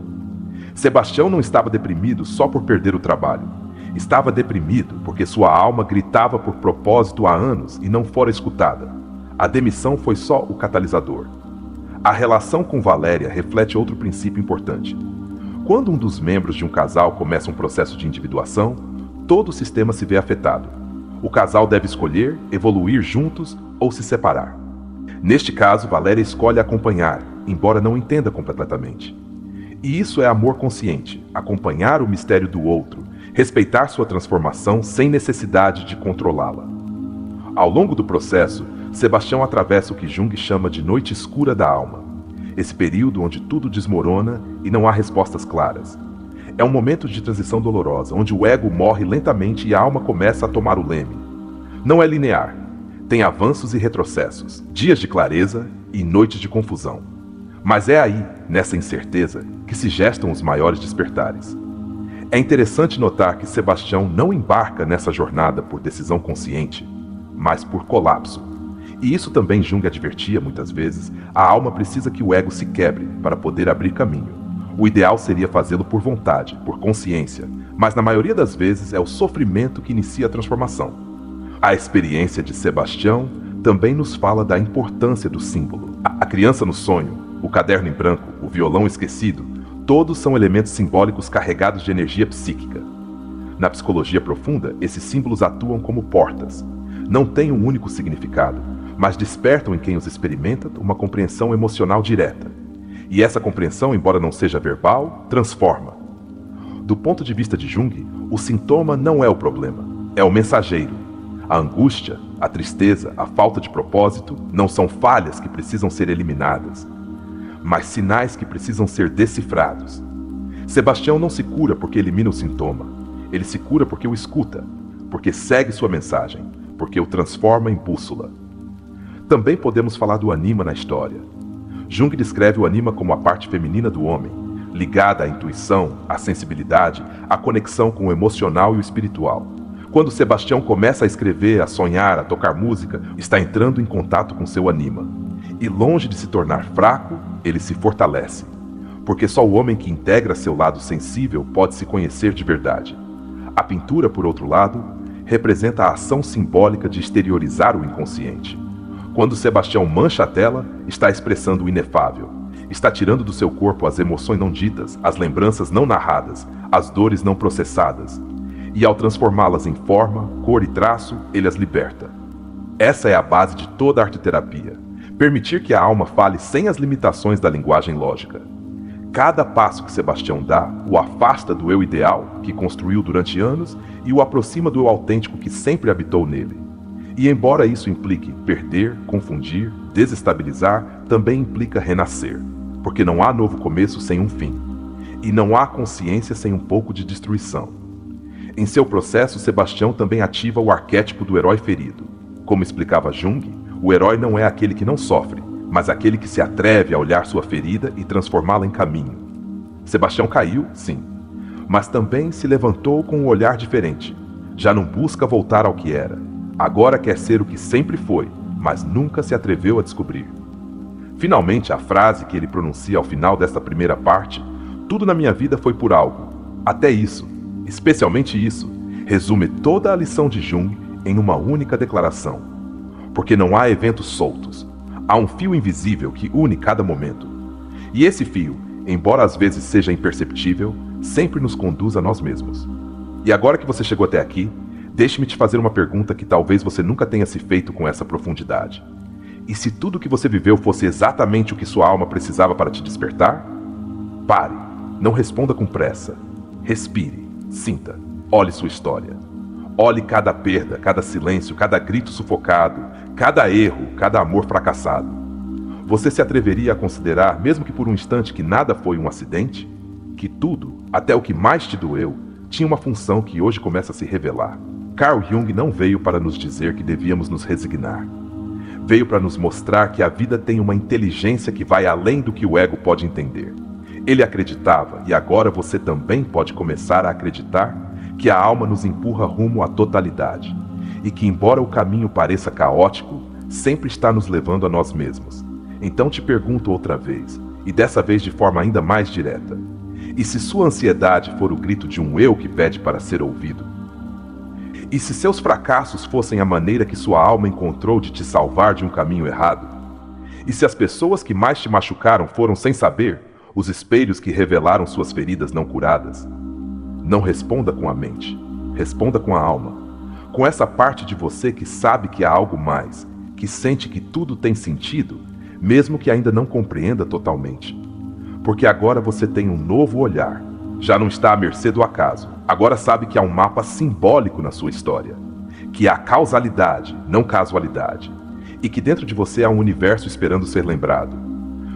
Sebastião não estava deprimido só por perder o trabalho. Estava deprimido porque sua alma gritava por propósito há anos e não fora escutada. A demissão foi só o catalisador. A relação com Valéria reflete outro princípio importante. Quando um dos membros de um casal começa um processo de individuação, todo o sistema se vê afetado. O casal deve escolher, evoluir juntos ou se separar. Neste caso, Valéria escolhe acompanhar, embora não entenda completamente. E isso é amor consciente, acompanhar o mistério do outro, respeitar sua transformação sem necessidade de controlá-la. Ao longo do processo, Sebastião atravessa o que Jung chama de noite escura da alma. Esse período onde tudo desmorona e não há respostas claras. É um momento de transição dolorosa, onde o ego morre lentamente e a alma começa a tomar o leme. Não é linear. Tem avanços e retrocessos, dias de clareza e noites de confusão. Mas é aí, nessa incerteza, que se gestam os maiores despertares. É interessante notar que Sebastião não embarca nessa jornada por decisão consciente, mas por colapso. E isso também Jung advertia muitas vezes, a alma precisa que o ego se quebre para poder abrir caminho. O ideal seria fazê-lo por vontade, por consciência, mas na maioria das vezes é o sofrimento que inicia a transformação. A experiência de Sebastião também nos fala da importância do símbolo. A criança no sonho, o caderno em branco, o violão esquecido, todos são elementos simbólicos carregados de energia psíquica. Na psicologia profunda, esses símbolos atuam como portas. Não têm um único significado, mas despertam em quem os experimenta uma compreensão emocional direta. E essa compreensão, embora não seja verbal, transforma. Do ponto de vista de Jung, o sintoma não é o problema, é o mensageiro. A angústia, a tristeza, a falta de propósito não são falhas que precisam ser eliminadas, mas sinais que precisam ser decifrados. Sebastião não se cura porque elimina o sintoma, ele se cura porque o escuta, porque segue sua mensagem, porque o transforma em bússola. Também podemos falar do anima na história. Jung descreve o anima como a parte feminina do homem, ligada à intuição, à sensibilidade, à conexão com o emocional e o espiritual. Quando Sebastião começa a escrever, a sonhar, a tocar música, está entrando em contato com seu anima. E longe de se tornar fraco, ele se fortalece. Porque só o homem que integra seu lado sensível pode se conhecer de verdade. A pintura, por outro lado, representa a ação simbólica de exteriorizar o inconsciente. Quando Sebastião mancha a tela, está expressando o inefável. Está tirando do seu corpo as emoções não ditas, as lembranças não narradas, as dores não processadas. E ao transformá-las em forma, cor e traço, ele as liberta. Essa é a base de toda a arte-terapia. Permitir que a alma fale sem as limitações da linguagem lógica. Cada passo que Sebastião dá o afasta do eu ideal, que construiu durante anos, e o aproxima do eu autêntico que sempre habitou nele. E embora isso implique perder, confundir, desestabilizar, também implica renascer, porque não há novo começo sem um fim. E não há consciência sem um pouco de destruição. Em seu processo, Sebastião também ativa o arquétipo do herói ferido. Como explicava Jung, o herói não é aquele que não sofre, mas aquele que se atreve a olhar sua ferida e transformá-la em caminho. Sebastião caiu, sim, mas também se levantou com um olhar diferente. Já não busca voltar ao que era. Agora quer ser o que sempre foi, mas nunca se atreveu a descobrir. Finalmente, a frase que ele pronuncia ao final desta primeira parte, tudo na minha vida foi por algo. Até isso, especialmente isso, resume toda a lição de Jung em uma única declaração. Porque não há eventos soltos. Há um fio invisível que une cada momento. E esse fio, embora às vezes seja imperceptível, sempre nos conduz a nós mesmos. E agora que você chegou até aqui, deixe-me te fazer uma pergunta que talvez você nunca tenha se feito com essa profundidade. E se tudo o que você viveu fosse exatamente o que sua alma precisava para te despertar? Pare, não responda com pressa. Respire, sinta, olhe sua história. Olhe cada perda, cada silêncio, cada grito sufocado, cada erro, cada amor fracassado. Você se atreveria a considerar, mesmo que por um instante, que nada foi um acidente? Que tudo, até o que mais te doeu, tinha uma função que hoje começa a se revelar. Carl Jung não veio para nos dizer que devíamos nos resignar. Veio para nos mostrar que a vida tem uma inteligência que vai além do que o ego pode entender. Ele acreditava, e agora você também pode começar a acreditar, que a alma nos empurra rumo à totalidade, e que, embora o caminho pareça caótico, sempre está nos levando a nós mesmos. Então te pergunto outra vez, e dessa vez de forma ainda mais direta: e se sua ansiedade for o grito de um eu que pede para ser ouvido? E se seus fracassos fossem a maneira que sua alma encontrou de te salvar de um caminho errado? E se as pessoas que mais te machucaram foram, sem saber, os espelhos que revelaram suas feridas não curadas? Não responda com a mente, responda com a alma, com essa parte de você que sabe que há algo mais, que sente que tudo tem sentido, mesmo que ainda não compreenda totalmente. Porque agora você tem um novo olhar. Já não está à mercê do acaso. Agora sabe que há um mapa simbólico na sua história. Que há causalidade, não casualidade. E que dentro de você há um universo esperando ser lembrado.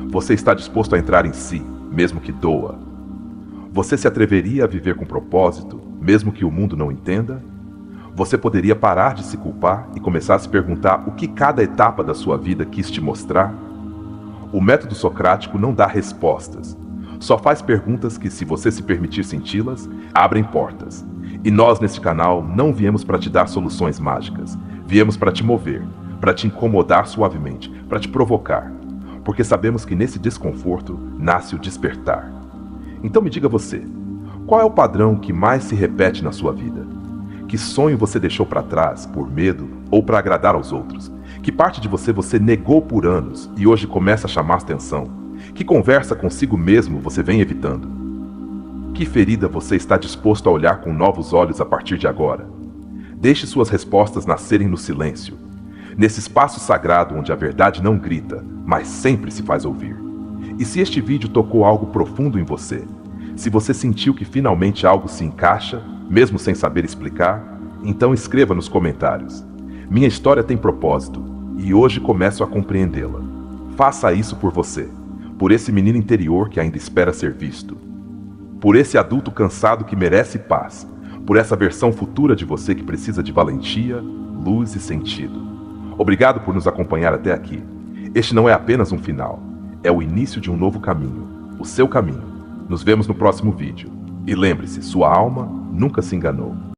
Você está disposto a entrar em si, mesmo que doa. Você se atreveria a viver com propósito, mesmo que o mundo não entenda? Você poderia parar de se culpar e começar a se perguntar o que cada etapa da sua vida quis te mostrar? O método socrático não dá respostas. Só faz perguntas que, se você se permitir senti-las, abrem portas. E nós, neste canal, não viemos para te dar soluções mágicas. Viemos para te mover, para te incomodar suavemente, para te provocar. Porque sabemos que nesse desconforto nasce o despertar. Então me diga você, qual é o padrão que mais se repete na sua vida? Que sonho você deixou para trás por medo ou para agradar aos outros? Que parte de você negou por anos e hoje começa a chamar atenção? Que conversa consigo mesmo você vem evitando? Que ferida você está disposto a olhar com novos olhos a partir de agora? Deixe suas respostas nascerem no silêncio, nesse espaço sagrado onde a verdade não grita, mas sempre se faz ouvir. E se este vídeo tocou algo profundo em você, se você sentiu que finalmente algo se encaixa, mesmo sem saber explicar, então escreva nos comentários. Minha história tem propósito, e hoje começo a compreendê-la. Faça isso por você. Por esse menino interior que ainda espera ser visto. Por esse adulto cansado que merece paz. Por essa versão futura de você que precisa de valentia, luz e sentido. Obrigado por nos acompanhar até aqui. Este não é apenas um final, é o início de um novo caminho, o seu caminho. Nos vemos no próximo vídeo. E lembre-se, sua alma nunca se enganou.